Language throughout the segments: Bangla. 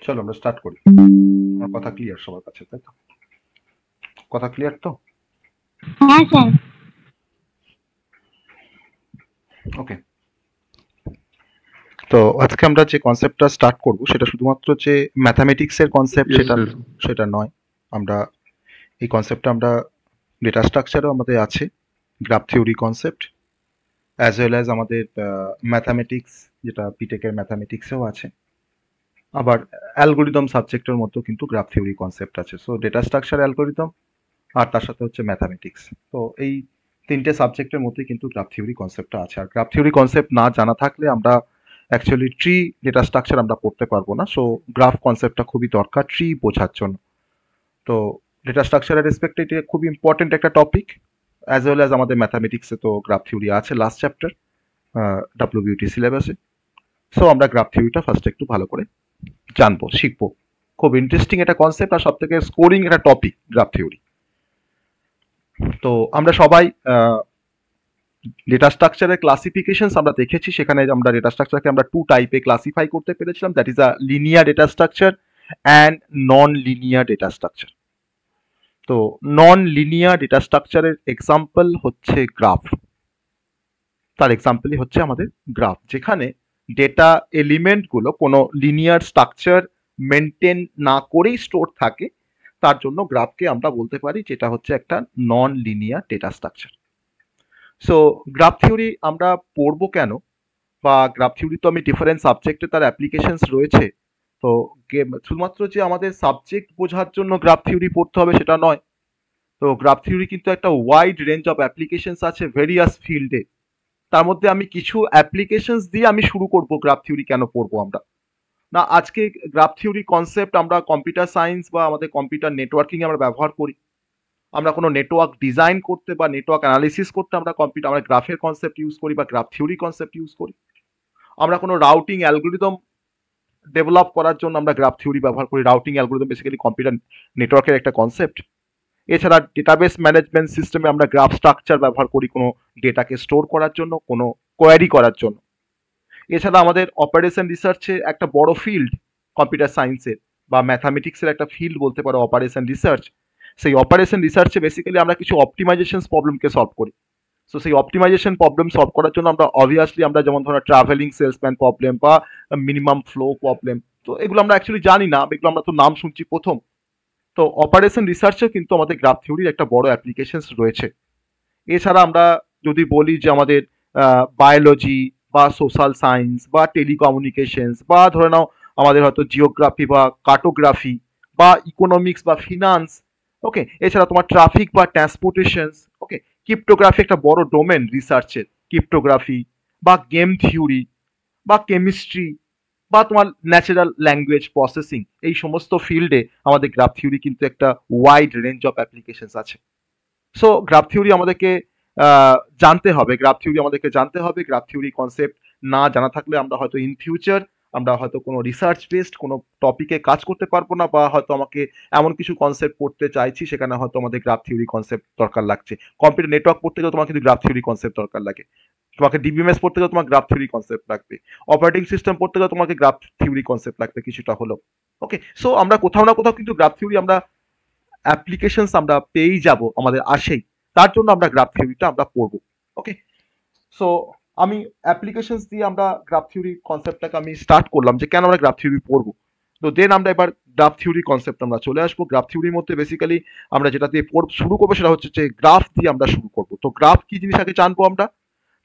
চলো আমরা স্টার্ট করি। আমার কথা ক্লিয়ার সবার কাছে, তাই তো? কথা ক্লিয়ার তো? হ্যাঁ স্যার। ওকে। তো আজকে আমরা যে কনসেপ্টটা স্টার্ট করব সেটা শুধুমাত্র যে ম্যাথামেটিক্স এর কনসেপ্ট Yes, সেটা sir. সেটা নয়। আমরা এই কনসেপ্টটা আমরা ডেটা স্ট্রাকচারও আমাদের আছে, graph theory concept, as well as আমাদের ম্যাথামেটিক্স যেটা বিটেকের ম্যাথামেটিক্সেও আছে। আবার অ্যালগোরিদম সাবজেক্টের মধ্যেও কিন্তু গ্রাফ থিওরি কনসেপ্ট আছে। সো ডেটা স্ট্রাকচার, অ্যালগোরিদম আর তার সাথে হচ্ছে ম্যাথামেটিক্স। তো এই তিনটে সাবজেক্টের মধ্যে কিন্তু গ্রাফ থিওরি কনসেপ্টটা আছে। আর গ্রাফ থিওরি কনসেপ্ট না জানা থাকলে আমরা অ্যাকচুয়ালি ট্রি ডেটা স্ট্রাকচার আমরা পড়তে পারবো না। সো গ্রাফ কনসেপ্টটা খুবই দরকার ট্রি বোঝার জন্য। তো ডেটা স্ট্রাকচারের রেসপেক্টে এটা খুব ইম্পর্টেন্ট একটা টপিক, অ্যাজ ওয়েল অ্যাজ আমাদের ম্যাথামেটিক্সে তো গ্রাফ থিওরি আছে লাস্ট চ্যাপ্টার ডাব্লিউবিউটি সিলেবাসে। সো আমরা গ্রাফ থিওরিটা ফার্স্ট একটু ভালো করে জানবো, শিখবো। খুব ইন্টারেস্টিং একটা কনসেপ্ট আর সব থেকে স্কোরিং একটা টপিক গ্রাফ থিওরি। তো আমরা সবাই ডেটা স্ট্রাকচারের ক্লাসিফিকেশনস আমরা দেখেছি। সেখানে আমরা ডেটা স্ট্রাকচারকে আমরা টু টাইপে ক্লাসিফাই করতে পেরেছিলাম, that is a linear data structure and non linear data structure. তো নন লিনিয়ার ডেটা স্ট্রাকচারের এক্সাম্পল হচ্ছে গ্রাফ। তার এক্সাম্পলই হচ্ছে আমাদের গ্রাফ, যেখানে ডেটা এলিমেন্টগুলো কোনো লিনিয়ার স্ট্রাকচার মেনটেন না করেই স্টোর থাকে। তার জন্য গ্রাফকে আমরা বলতে পারি যেটা হচ্ছে একটা non linear data structure. So graph theory আমরা পড়বো কেন, বা গ্রাফ থিওরি তো আমি ডিফারেন্ট সাবজেক্টে তার অ্যাপ্লিকেশনস রয়েছে। তো শুধুমাত্র যে আমাদের সাবজেক্ট বোঝার জন্য গ্রাফ থিওরি পড়তে হবে সেটা নয়। তো গ্রাফ থিওরি কিন্তু একটা ওয়াইড রেঞ্জ অফ অ্যাপ্লিকেশনস আছে ভেরিয়াস ফিল্ডে। তার মধ্যে আমি কিছু অ্যাপ্লিকেশনস দিয়ে আমি শুরু করব গ্রাফ থিওরি কেন পড়বো আমরা। না, আজকে গ্রাফ থিওরি কনসেপ্ট আমরা কম্পিউটার সায়েন্স বা আমাদের কম্পিউটার নেটওয়ার্কিং আমরা ব্যবহার করি। আমরা কোনো নেটওয়ার্ক ডিজাইন করতে বা নেটওয়ার্ক অ্যানালিসিস করতে আমরা গ্রাফের কনসেপ্ট ইউজ করি বা গ্রাফ থিওরি কনসেপ্ট ইউজ করি। আমরা কোনো রাউটিং অ্যালগোরিদম ডেভেলপ করার জন্য আমরা গ্রাফ থিওরি ব্যবহার করি। রাউটিং অ্যালগোরিদম বেসিক্যালি কম্পিউটার নেটওয়ার্কের একটা কনসেপ্ট। এছাড়া ডেটাবেস ম্যানেজমেন্ট সিস্টেমে আমরা গ্রাফ স্ট্রাকচার ব্যবহার করি কোনো ডেটাকে স্টোর করার জন্য, কোনো কোয়ারি করার জন্য। এছাড়া আমাদের অপারেশন রিসার্চে একটা বড় ফিল্ড কম্পিউটার সায়েন্সের বা ম্যাথামেটিক্সের একটা ফিল্ড বলতে পারো অপারেশন রিসার্চ। সেই অপারেশন রিসার্চে বেসিক্যালি আমরা কিছু অপটিমাইজেশন প্রবলেমকে সলভ করি। সো সেই অপটিমাইজেশন প্রবলেম সলভ করার জন্য আমরা অবভিয়াসলি আমরা যেমন ধরো ট্রাভেলিং সেলসম্যান প্রবলেম বা মিনিমাম ফ্লো প্রবলেম, তো এগুলো আমরা অ্যাকচুয়ালি জানি না, এগুলো আমরা তো নাম শুনছি প্রথম। তো অপারেশন রিসার্চেও কিন্তু আমাদের গ্রাফ থিওরির একটা বড় অ্যাপ্লিকেশনস রয়েছে। এছাড়া আমরা যদি বলি যে আমাদের বায়োলজি বা সোশ্যাল সায়েন্স বা টেলিকমিউনিকেশনস বা ধরে নাও আমাদের হয়তো জিওগ্রাফি বা কার্টোগ্রাফি বা ইকোনমিক্স বা ফিনান্স, ওকে, এছাড়া তোমার ট্রাফিক বা ট্রান্সপোর্টেশন, ওকে, ক্রিপ্টোগ্রাফি একটা বড় ডোমেন রিসার্চের, ক্রিপ্টোগ্রাফি বা গেম থিওরি বা কেমিস্ট্রি বা তোমার ন্যাচারাল ল্যাঙ্গুয়েজ প্রসেসিং, এই সমস্ত ফিল্ডে আমাদের গ্রাফ থিওরি কিন্তু একটা ওয়াইড রেঞ্জ অফ অ্যাপ্লিকেশনস আছে। সো গ্রাফ থিওরি আমাদেরকে জানতে হবে, গ্রাফ থিওরি কনসেপ্ট না জানা থাকলে আমরা হয়তো ইন ফিউচার আমরা হয়তো কোনো রিসার্চ বেসড কোনো টপিকে কাজ করতে পারবো না, বা হয়তো আমাকে এমন কিছু কনসেপ্ট পড়তে চাইছি সেখানে হয়তো আমাদের গ্রাফ থিওরি কনসেপ্ট দরকার লাগছে। কম্পিউটার নেটওয়ার্ক পড়তে গেলে তোমার কিন্তু গ্রাফ থিওরি কনসেপ্ট দরকার লাগে। তোমাকে ডিবিএমএস পড়তে গেলে তোমার গ্রাফ থিওরি কনসেপ্ট লাগবে। অপারেটিং সিস্টেম পড়তে গেলে তোমাকে গ্রাফ থিওরি কনসেপ্ট লাগবে কিছুটা হলেও। ওকে, সো আমরা কোথাও না কোথাও কিন্তু গ্রাফ থিওরি আমরা অ্যাপ্লিকেশনস আমরা পেয়েই যাব, আমাদের আসেই। তার জন্য আমরা গ্রাফ থিওরিটা আমরা পড়বো। ওকে, সো আমি অ্যাপ্লিকেশনস দিয়ে আমরা গ্রাফ থিওরি কনসেপ্টটাকে আমি স্টার্ট করলাম যে কেন আমরা গ্রাফ থিওরি পড়বো। তো দেন আমরা এবার গ্রাফ থিওরি কনসেপ্ট আমরা চলে আসবো। গ্রাফ থিওরির মধ্যে বেসিক্যালি আমরা যেটা দিয়ে শুরু করবো সেটা হচ্ছে যে গ্রাফ দিয়ে আমরা শুরু করবো। তো গ্রাফ কি জিনিস আগে জানবো আমরা,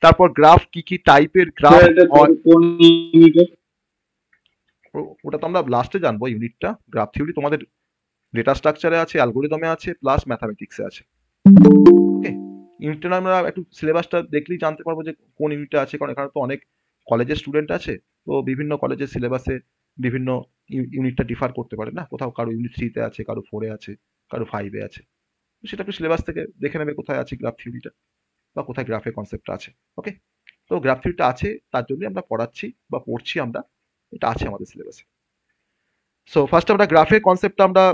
তারপর গ্রাফ কি কি টাইপের গ্রাফ Sir, এটা হয় কোন ইউনিটের? ওটা তো আমরা লাস্টে জানবো ইউনিটটা। গ্রাফ থিওরি তোমাদের ডেটা স্ট্রাকচারে আছে, অ্যালগোরিদমে আছে, প্লাস ম্যাথামেটিক্সে আছে। ওকে, ইউনিটটা আমরা একটু সিলেবাসটা দেখলেই জানতে পারবো যে কোন ইউনিটে আছে, কারণ এখানে তো অনেক কলেজের স্টুডেন্ট আছে। তো বিভিন্ন কলেজের সিলেবাসে বিভিন্ন ইউনিটটা ডিফার করতে পারে না, কোথাও কারো ইউনিট 3-তে আছে, কারো 4-এ আছে, কারো 5-এ আছে। তো সেটা একটু সিলেবাস থেকে দেখে নেবে কোথায় আছে গ্রাফ থিওরিটা বা কোথায় গ্রাফের কনসেপ্টটা আছে। ওকে, তো গ্রাফ থিওরিটা আছে তার জন্যই আমরা পড়াচ্ছি বা পড়ছি আমরা, এটা আছে আমাদের সিলেবাসে। সো ফার্স্ট আমরা গ্রাফের কনসেপ্টটা আমরা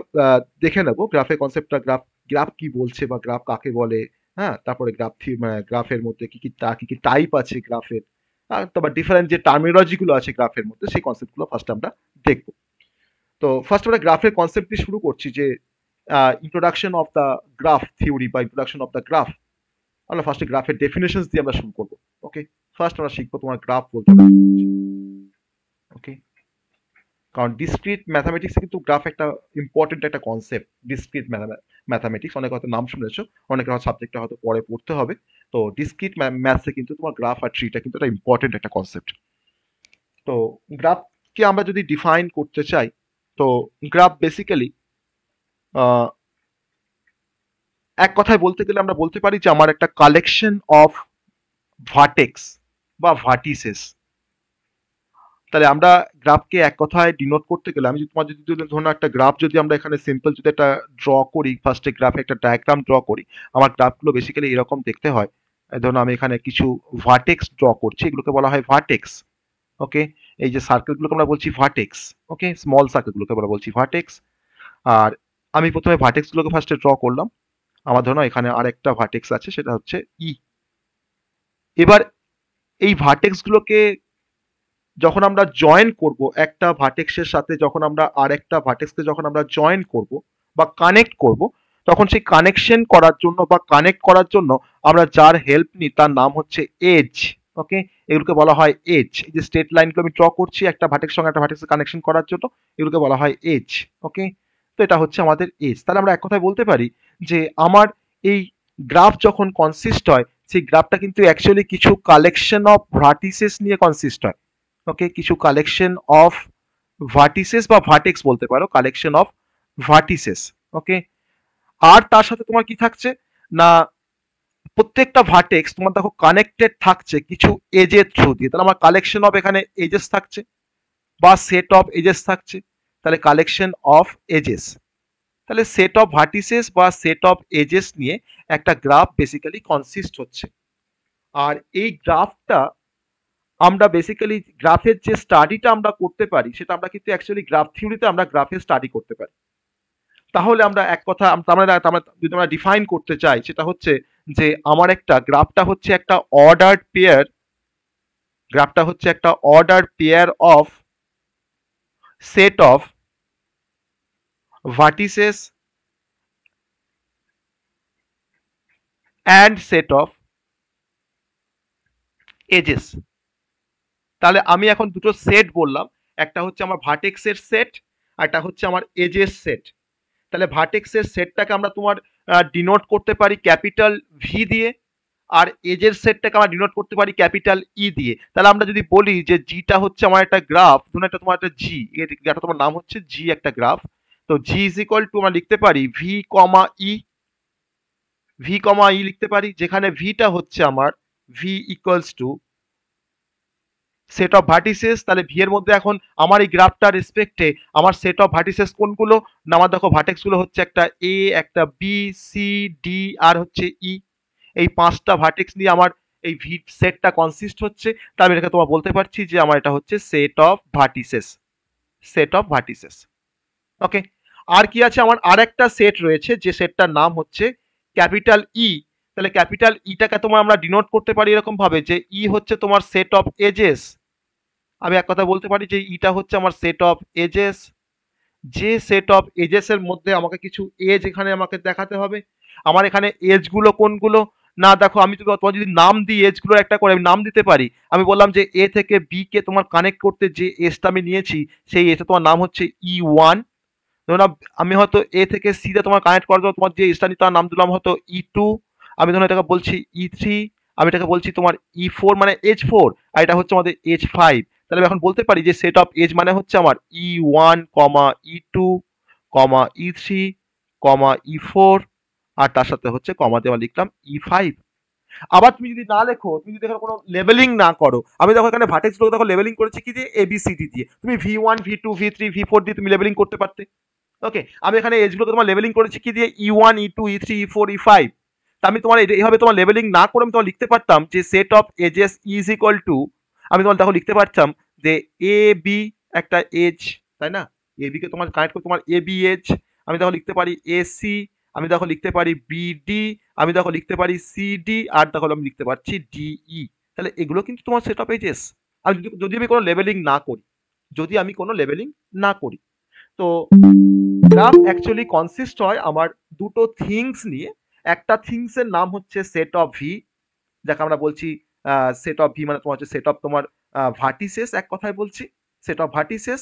দেখে নেব। গ্রাফের কনসেপ্টটা গ্রাফ গ্রাফ কি বলছে বা গ্রাফ কাকে বলে। হ্যাঁ, তারপরে গ্রাফের মধ্যে কি কি টাইপ আছে গ্রাফের, আর তারপর ডিফারেন্ট যে টার্মিনোলজি গুলো আছে গ্রাফের মধ্যে সেই কনসেপ্ট গুলো ফার্স্ট আমরা দেখব। তো ফার্স্ট আমরা গ্রাফের কনসেপ্ট দিয়ে শুরু করছি, যে introduction of the graph theory বা ইন্ট্রোডাকশন অফ দ্য গ্রাফ। আমরা ফার্স্টে গ্রাফের ডেফিনেশনস দিয়ে আমরা শুরু করবো। ওকে, ফার্স্ট আমরা শিখবো তোমার গ্রাফ বলতে ওকে, কারণ ডিসক্রিট ম্যাথামেটিক্সে কিন্তু গ্রাফ একটা ইম্পর্টেন্ট একটা কনসেপ্ট। ডিসক্রিট ম্যাথামেটিক্স অনেক হয়তো নাম শুনেছো, অনেকের হয়তো সাবজেক্টটা হয়তো পরে পড়তে হবে। তো ডিসক্রিট ম্যাথসে কিন্তু তোমার গ্রাফ আর ট্রিটা কিন্তু একটা ইম্পর্টেন্ট একটা কনসেপ্ট। তো গ্রাফকে আমরা যদি ডিফাইন করতে চাই, তো গ্রাফ বেসিক্যালি এক কথায় বলতে গেলে আমরা বলতে পারি যে আমার একটা কালেকশন অফ ভার্টেক্স বা ভার্টিসেস। তাহলে আমরা গ্রাফকে এক কথায় ডিনোট করতে গেলে, আমি যদি তোমার যদি ধরুন একটা গ্রাফ যদি আমরা এখানে সিম্পল যদি একটা ড্র করি, ফার্স্টে গ্রাফে একটা ডায়াগ্রাম ড্র করি, আমার গ্রাফগুলো বেসিক্যালি এরকম দেখতে হয়। ধরুন আমি এখানে কিছু ভার্টেক্স ড্র করছি, এগুলোকে বলা হয় ভার্টেক্স। ওকে, এই যে সার্কেলগুলোকে আমরা বলছি ভার্টেক্স। ওকে, স্মল সার্কেলগুলোকে আমরা বলছি ভার্টেক্স। আর আমি প্রথমে ভার্টেক্সগুলোকে ফার্স্টে ড্র করলাম। আমার ধরুন এখানে আরেকটা ভার্টেক্স আছে, সেটা হচ্ছে ই। এবার এই ভার্টেক্সগুলোকে যখন আমরা জয়েন করব একটা ভার্টেক্সের সাথে, যখন আমরা আরেকটা ভার্টেক্সকে যখন আমরা জয়েন করব বা কানেক্ট করব, তখন সেই কানেকশন করার জন্য বা কানেক্ট করার জন্য আমরা যার হেল্প নিই তার নাম হচ্ছে এজ। ওকে, এগুলোকে বলা হয় এজ। এই যে স্ট্রেট লাইনগুলো আমি ড্র করছি একটা ভার্টেক্স সঙ্গে একটা ভার্টেক্সের কানেকশন করার জন্য, এগুলোকে বলা হয় এজ। ওকে, তো এটা হচ্ছে আমাদের এজ। তাহলে আমরা এক কথায় বলতে পারি যে আমার এই গ্রাফ যখন কনসিস্ট হয়, সেই গ্রাফটা কিন্তু অ্যাকচুয়ালি কিছু কালেকশন অফ ভার্টিসেস নিয়ে কনসিস্ট হয়। ওকে, কিছু কালেকশন অফ ভার্টিসেস বা ভার্টেক্স বলতে পারো, কালেকশন অফ ভার্টিসেস। ওকে, আর তার সাথে তোমার কি থাকছে না, প্রত্যেকটা ভার্টেক্স তোমার দেখো কানেক্টেড থাকছে কিছু এজের থ্রু দিয়ে। তাহলে আমার কালেকশন অফ এখানে এজেস থাকছে বা সেট অফ এজেস থাকছে, তাহলে কালেকশন অফ এজেস। তাহলে সেট অফ ভার্টিসেস বা সেট অফ এজেস নিয়ে একটা গ্রাফ বেসিক্যালি কনসিস্ট হচ্ছে। আর এই গ্রাফটা আমরা বেসিক্যালি গ্রাফের যে স্টাডিটা আমরা করতে পারি, সেটা আমরা কিন্তু অ্যাকচুয়ালি গ্রাফ থিওরিতে আমরা গ্রাফের স্টাডি করতে পারি। তাহলে আমরা এক কথা যদি আমরা ডিফাইন করতে চাই, সেটা হচ্ছে যে আমার একটা গ্রাফটা হচ্ছে একটা অর্ডার্ড পেয়ার, গ্রাফটা হচ্ছে একটা ordered pair of set of vertices and set of edges. তাহলে আমি এখন দুটো সেট বললাম, একটা হচ্ছে আমার ভার্টেক্সের সেট, আর একটা হচ্ছে আমার এজের সেট। তাহলে ভার্টেক্সের সেটটাকে আমরা তোমার ডিনোট করতে পারি ক্যাপিটাল ভি দিয়ে, আর এজের সেটটাকে আমরা ডিনোট করতে পারি ক্যাপিটাল ই দিয়ে। তাহলে আমরা যদি বলি যে জিটা হচ্ছে আমার একটা গ্রাফ, ধরুন একটা তোমার একটা জি, এটা তোমার নাম হচ্ছে জি একটা গ্রাফ। তো জি ইজ ইকুয়াল টু আমরা লিখতে পারি ভি কমা ই, ভি কমা ই লিখতে পারি, যেখানে ভিটা হচ্ছে আমার V equals to set of vertices. তাহলে ভি এর মধ্যে এখন আমার এই গ্রাফটার রেসপেক্টে আমার সেট অফ ভার্টিসেস কোনগুলো না, আমার দেখো ভার্টেক্স গুলো হচ্ছে একটা এ, একটা বি, সি, ডি আর হচ্ছে ই। এই পাঁচটা ভার্টেক্স নিয়ে আমার এই ভি সেটটা কনসিস্ট হচ্ছে। তার আমি এটাকে তোমার বলতে পারছি যে আমার এটা হচ্ছে set of vertices, set of vertices. Okay, আর কি আছে, আমার আরেকটা সেট রয়েছে যে সেটটার নাম হচ্ছে ক্যাপিটাল ই। তাহলে ক্যাপিটাল ইটাকে তোমার আমরা ডিনোট করতে পারি এরকম ভাবে যে ই হচ্ছে তোমার সেট অফ এজেস। আমি এক কথা বলতে পারি যে ইটা হচ্ছে আমার সেট অফ এজেস। যে সেট অফ এজেস এর মধ্যে আমাকে কিছু এজ এখানে আমাকে দেখাতে হবে। আমার এখানে এজ গুলো কোনগুলো না, দেখো আমি তোমার যদি নাম দিই এজ গুলো একটা করে আমি নাম দিতে পারি। আমি বললাম যে এ থেকে বি কে তোমার কানেক্ট করতে যে এজটা আমি নিয়েছি, সেই এজটা তোমার নাম হচ্ছে ই ওয়ান। ধরুন আমি হয়তো এ থেকে সি তে তোমার কানেক্ট করার জন্য তোমার যে এজটা নিয়ে তার নাম দিলাম হয়তো ই টু। আমি ধরুন এটাকে বলছি ই থ্রি, আমি এটাকে বলছি তোমার ই ফোর মানে এজ ফোর, আর এটা হচ্ছে আমাদের এজ ফাইভ। তাহলে আমি এখন বলতে পারি যে সেট অফ এজ মানে হচ্ছে আমার E one comma E two comma E three comma E four, আর তার সাথে হচ্ছে কমা দিয়ে লিখলাম ই ফাইভ। আবার তুমি যদি না লেখো, তুমি যদি এখানে কোনো লেবেলিং না করো, আমি দেখো এখানে ভার্টেক্স গুলো দেখো লেবেলিং করেছি কি দিয়ে, এ বি সি ডি দিয়ে। তুমি V one V two V three V four দিয়ে তুমি লেবেলিং করতে পারতে। ওকে, আমি এখানে এজ গুলোকে তোমার লেবেলিং করেছি কি দিয়ে, E one E two E three E four E five. তা আমি তোমার এইভাবে তোমার লেবেলিং না করে আমি তোমার লিখতে পারতাম যে set of edges is equal to, আমি তোমার দেখো লিখতে পারতাম যে এ বি একটা এজ, তাই না, এ বি কে তোমার কানেক্ট করে তোমার এ বি এজ। আমি দেখো লিখতে পারি এ সি, আমি দেখো লিখতে পারি বি ডি, আমি দেখো লিখতে পারি সি ডি, আর দেখো আমি লিখতে পারছি ডি ই। তাহলে এগুলো কিন্তু তোমার সেট অফ এজেস। আমি যদি আমি কোনো লেবেলিং না করি, যদি আমি কোনো লেবেলিং না করি। তো গ্রাফ অ্যাকচুয়ালি কনসিস্ট হয় আমার দুটো থিংস নিয়ে। একটা থিংস এর নাম হচ্ছে সেট অফ ভি, যাকে আমরা বলছি সেট অফ ভি মানে তোমার হচ্ছে সেট অফ তোমার ভার্টিসেস, এক কথায় বলছি সেট অফ ভার্টিসেস।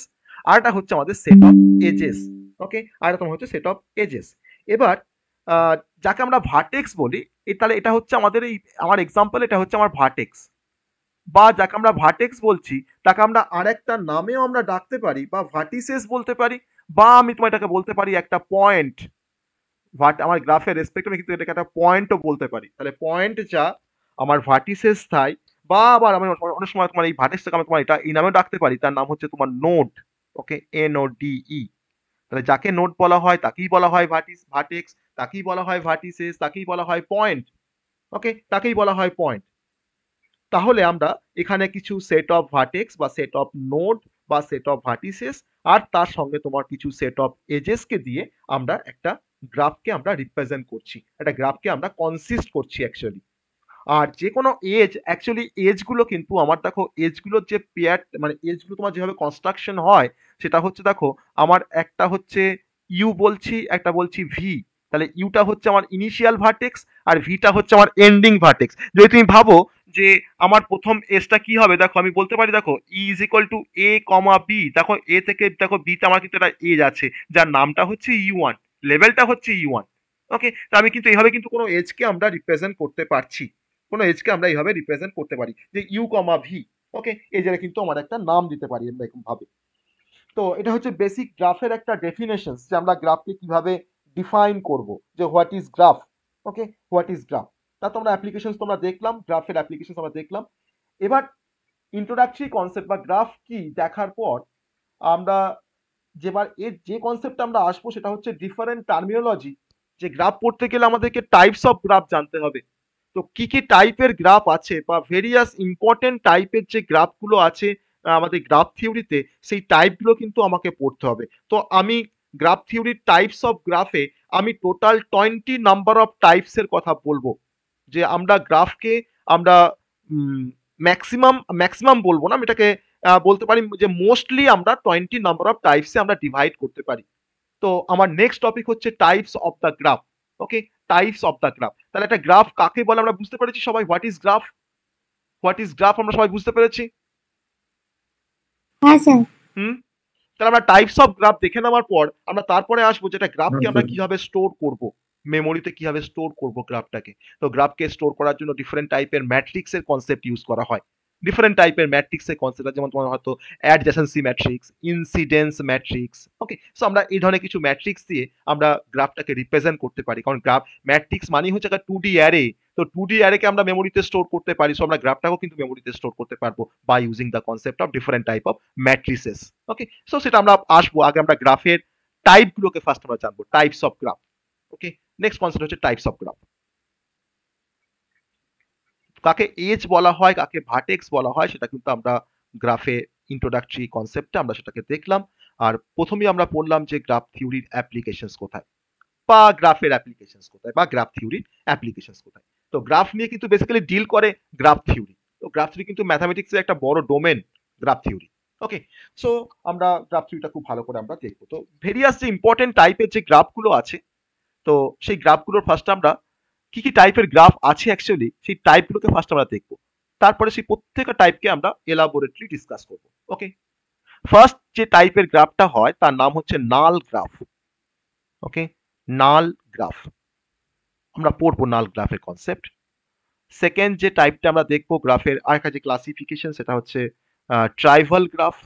আর এটা হচ্ছে আমাদের সেট অফ এজেস। ওকে, আর এটা তোমার হচ্ছে সেট অফ এজেস। এবার আহ, যাকে আমরা ভার্টেক্স বলি, তাহলে এটা হচ্ছে আমাদের এই আমার এক্সাম্পল, এটা হচ্ছে আমার ভার্টেক্স, বা যাকে আমরা ভার্টেক্স বলছি তাকে আমরা আরেকটা নামেও আমরা ডাকতে পারি, বা ভার্টিসেস বলতে পারি, বা আমি তোমার এটাকে বলতে পারি একটা পয়েন্ট। আমার গ্রাফের রেসপেক্ট আমি কিন্তু এটাকে একটা পয়েন্টও বলতে পারি। তাহলে পয়েন্ট যা আমার ভার্টিসেস থাই, বা আবার আমি অনেক সময় তোমার এই ভার্টেক্সটাকে আমি তোমার এটা এই নামেও ডাকতে পারি, তার নাম হচ্ছে তোমার নোড। ওকে, NODE। তাহলে যাকে নোড বলা হয় তাকেই বলা হয় ভার্টেক্স, তাকেই বলা হয় ভার্টিসেস, তাকেই বলা হয় পয়েন্ট। ওকে, তাকেই বলা হয় পয়েন্ট। তাহলে আমরা এখানে কিছু সেট অফ ভার্টেক্স বা সেট অফ নোড বা সেট অফ ভার্টিসেস, আর তার সঙ্গে তোমার কিছু সেট অফ এজেসকে দিয়ে আমরা একটা গ্রাফকে আমরা রিপ্রেজেন্ট করছি, একটা গ্রাফকে আমরা কনসিস্ট করছি অ্যাকচুয়ালি। আর যে কোনো এজ, অ্যাকচুয়ালি এজগুলো কিন্তু আমার দেখো এজগুলোর যে পেয়ার মানে এজগুলো তোমার যেভাবে কনস্ট্রাকশন হয় সেটা হচ্ছে দেখো আমার একটা হচ্ছে ইউ বলছি, একটা বলছি ভি। তাহলে ইউটা হচ্ছে আমার ইনিশিয়াল ভার্টেক্স আর ভিটা হচ্ছে আমার এন্ডিং ভার্টেক্স। যদি তুমি ভাবো যে আমার প্রথম এজটা কি হবে, দেখো আমি বলতে পারি দেখো E is equal to A comma B. দেখো এ থেকে দেখো বিতে আমার কিন্তু একটা এজ আছে যার নামটা হচ্ছে ইউ1, লেভেলটা হচ্ছে ইউ1। ওকে, তো আমি কিন্তু এইভাবে কিন্তু কোনো এজকে আমরা রিপ্রেজেন্ট করতে পারছি, কোনো এজকে আমরা এইভাবে রিপ্রেজেন্ট করতে পারি যে ইউ কমা ভি। ওকে, এই জায়গায় কিন্তু আমার একটা নাম দিতে পারি আমরা এরকম ভাবে। তো এটা হচ্ছে বেসিক গ্রাফের একটা ডেফিনেশন, যে আমরা গ্রাফকে কিভাবে ডিফাইন করব, যে what is graph. Okay, what is graph. তা তোমরা অ্যাপ্লিকেশন তোমরা দেখলাম, গ্রাফের অ্যাপ্লিকেশন আমরা দেখলাম। এবার ইন্ট্রোডাক্টরি কনসেপ্ট বা গ্রাফ কি দেখার পর আমরা যেবার এর যে কনসেপ্টটা আমরা আসবো সেটা হচ্ছে ডিফারেন্ট টার্মিনোলজি। যে গ্রাফ পড়তে গেলে আমাদেরকে টাইপস অফ গ্রাফ জানতে হবে। তো কি কি টাইপের গ্রাফ আছে বা ভেরিয়াস ইম্পর্টেন্ট টাইপের যে গ্রাফগুলো আছে আমাদের গ্রাফ থিওরিতে, সেই টাইপগুলো কিন্তু আমাকে পড়তে হবে। তো আমি গ্রাফ থিওরির টাইপস অফ গ্রাফে আমি টোটাল 20 নাম্বার অফ টাইপস এর কথা বলবো। যে আমরা গ্রাফকে আমরা ম্যাক্সিমাম ম্যাক্সিমাম বলবো না, আমি এটাকে বলতে পারি যে মোস্টলি আমরা 20 নাম্বার অফ টাইপসে আমরা ডিভাইড করতে পারি। তো আমার নেক্সট টপিক হচ্ছে types of the graph. Okay, types of the graph. তাহলে একটা গ্রাফ কাকে বলে আমরা বুঝতে পেরেছি সবাই, what is graph, what is graph আমরা সবাই বুঝতে পেরেছি। হ্যাঁ স্যার। হুম, তাহলে আমরা টাইপস অফ গ্রাফ দেখে নেওয়ার পর আমরা তারপরে আসবো যেটা গ্রাফকে আমরা কিভাবে স্টোর করব, মেমোরিতে কিভাবে স্টোর করব গ্রাফটাকে। তো গ্রাফকে স্টোর করার জন্য ডিফারেন্ট টাইপের ম্যাট্রিক্সের কনসেপ্ট ইউজ করা হয়। ডিফারেন্ট টাইপের ম্যাট্রিক্সের কনসেপ্ট, যেমন তোমার হয়তো অ্যাডজেসেন্সি ম্যাট্রিক্স, ইনসিডেন্স ম্যাট্রিক্স। ওকে, সো আমরা এই ধরনের কিছু ম্যাট্রিক্স দিয়ে আমরা গ্রাফটাকে রিপ্রেজেন্ট করতে পারি, কারণ গ্রাফ ম্যাট্রিক্স মানে হচ্ছে একটা 2D অ্যারে। তো 2D অ্যারেকে আমরা মেমোরিতে স্টোর করতে পারি, সো আমরা গ্রাফটাকেও কিন্তু মেমোরিতে স্টোর করতে পারবো by using the concept of different type of matrices. Okay, so সেটা আমরা আসবো, আগে আমরা গ্রাফের টাইপ গুলোকে ফার্স্ট আমরা জানবো, types of graph. Okay, next concept হচ্ছে টাইপস অফ গ্রাফ। কাকে এজ বলা হয়, কাকে ভার্টেক্স বলা হয়, সেটা কিন্তু আমরা গ্রাফে ইন্ট্রোডাক্টরি কনসেপ্টে আমরা সেটাকে দেখলাম। আর প্রথমেই আমরা পড়লাম যে গ্রাফ থিওরির অ্যাপ্লিকেশনস কোথায়, বা গ্রাফের অ্যাপ্লিকেশনস কোথায়, বা গ্রাফ থিওরির অ্যাপ্লিকেশনস কোথায়। তো গ্রাফ নিয়ে কিন্তু বেসিক্যালি ডিল করে গ্রাফ থিওরি। তো গ্রাফ থিওরি কিন্তু ম্যাথামেটিক্সের একটা বড় ডোমেন, গ্রাফ থিওরি। ওকে, সো আমরা গ্রাফ থিওরিটা খুব ভালো করে আমরা দেখবো। তো ভেরিয়াস যে ইম্পর্টেন্ট টাইপের যে গ্রাফগুলো আছে, তো সেই গ্রাফগুলোর ফার্স্ট আমরা কি কি টাইপের গ্রাফ আছে অ্যাকচুয়ালি সেই টাইপগুলোকে ফার্স্ট আমরা দেখবো। তারপরে সেই প্রত্যেকটা টাইপকে আমরা এলাবোরেটলি ডিসকাস করবো। ওকে, ফার্স্ট যে টাইপের গ্রাফটা হয় তার নাম হচ্ছে নাল গ্রাফ। ওকে, নাল গ্রাফ আমরা পড়বো, নাল গ্রাফের কনসেপ্ট। সেকেন্ড যে টাইপটা আমরা দেখবো গ্রাফের আরেকটা যে ক্লাসিফিকেশন, সেটা হচ্ছে ট্রাইভাল গ্রাফ,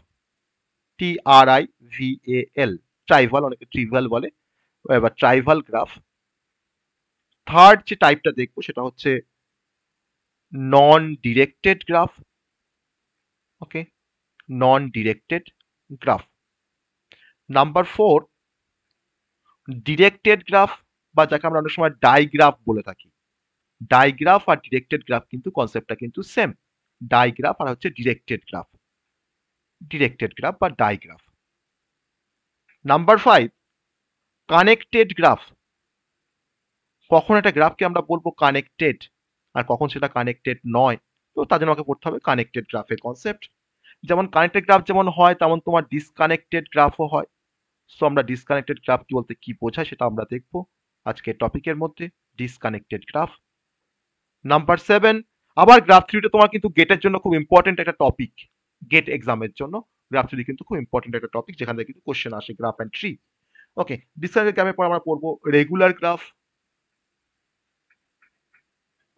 TRIVAL, ট্রাইভাল, অনেকে ট্রিভাল বলে, এবার ট্রাইভাল গ্রাফ। থার্ড যে টাইপটা দেখবো সেটা হচ্ছে non directed graph. Okay, non directed graph. Number 4 directed graph, বা যাকে আমরা অনেক সময় ডাইগ্রাফ বলে থাকি। ডাইগ্রাফ আর ডিরেক্টেড গ্রাফ কিন্তু কনসেপ্টটা কিন্তু সেম, ডাইগ্রাফ আর হচ্ছে ডিরেক্টেড গ্রাফ, ডিরেক্টেড গ্রাফ বা ডাইগ্রাফ। Number 5 connected graph. কখন একটা গ্রাফকে আমরা বলবো কানেক্টেড আর কখন সেটা কানেক্টেড নয়, তো তার জন্য আমাকে পড়তে হবে কানেক্টেড গ্রাফের কনসেপ্ট। যেমন কানেক্টেড গ্রাফ যেমন হয় তেমন তোমার ডিসকানেক্টেড গ্রাফও হয়। সো আমরা ডিসকানেক্টেড গ্রাফ কি বলতে কি বোঝায় সেটা আমরা দেখব আজকের টপিকের মধ্যে, ডিসকানেক্টেড গ্রাফ। নাম্বার 7, আবার গ্রাফ থিওরিটা তোমার কিন্তু গেটের জন্য খুব ইম্পর্টেন্ট একটা টপিক। গেট এক্সামের জন্য গ্রাফ থিওরি কিন্তু খুব ইম্পর্টেন্ট একটা টপিক, যেখান থেকে কিন্তু কোশ্চেন আসে graph and tree. Okay, disconnected গ্রাফের পর আমরা পড়বো regular graph.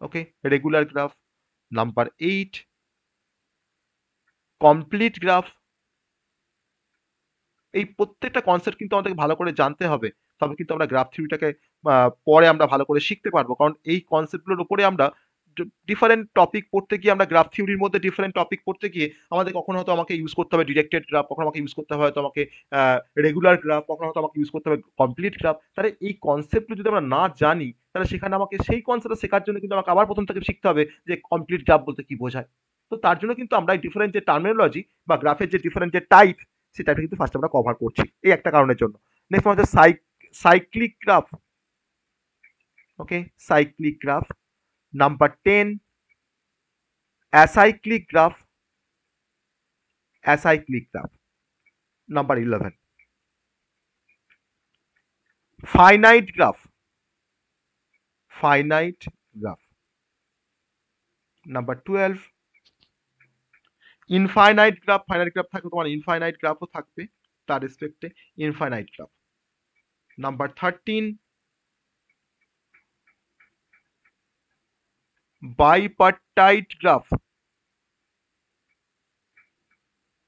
Okay, regular graph. Number 8, complete graph. এই প্রত্যেকটা কনসেপ্ট কিন্তু আমাদেরকে ভালো করে জানতে হবে, তবে কিন্তু আমরা গ্রাফ থিওরিটাকে পরে আমরা ভালো করে শিখতে পারবো। কারণ এই কনসেপ্টগুলোর উপরে আমরা ডিফারেন্ট টপিক পড়তে গিয়ে, আমরা গ্রাফ থিওরির মধ্যে ডিফারেন্ট টপিক পড়তে গিয়ে আমাদের কখনো হয়তো আমাকে ইউজ করতে হবে ডিরেক্টেড গ্রাফ, কখনো আমাকে ইউজ করতে হবে হয়তো আমাকে রেগুলার গ্রাফ, কখনো হয়তো আমাকে ইউজ করতে হবে কমপ্লিট গ্রাফ। তাহলে এই কনসেপ্টগুলো যদি আমরা না জানি, তাহলে সেখানে আমাকে সেই কনসেপ্টটা শেখার জন্য কিন্তু আমাকে আবার প্রথম থেকে শিখতে হবে যে কমপ্লিট গ্রাফ বলতে কি বোঝায়। তো তার জন্য কিন্তু আমরা ডিফারেন্ট যে টার্মিনোলজি বা গ্রাফের যে ডিফারেন্ট যে টাইপ, সেই টাইপটা কিন্তু ফার্স্ট আমরা কভার করছি এই একটা কারণের জন্য। নেক্সট আমাদের cyclic graph. Okay, cyclic graph. Number 10, acyclic graph. Acyclic graph. Number 11, finite graph. Finite graph. Number 12, infinite graph. Finite graph থাকবে, তোমার ইনফাইনাইট গ্রাফও থাকবে তার রেসপেক্টে, infinite graph. Number 13, bipartite graph.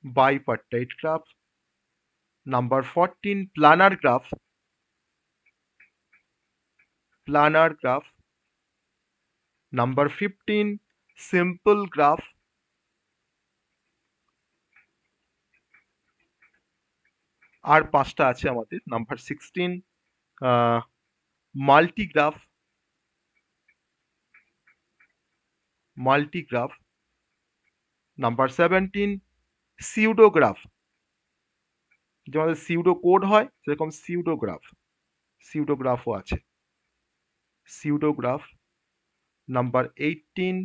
Bipartite graph. Number 14, planar graph. Planar graph. Number 15, simple graph. আর 5টা আছে আমাদের। Number 16, multigraph. Multigraph. Number 17, pseudograph. যে আমাদের সিউডো কোড হয় সেরকম সিউডোগ্রাফ। সিউডোগ্রাফও আছে, সিউডোগ্রাফ। Number 18,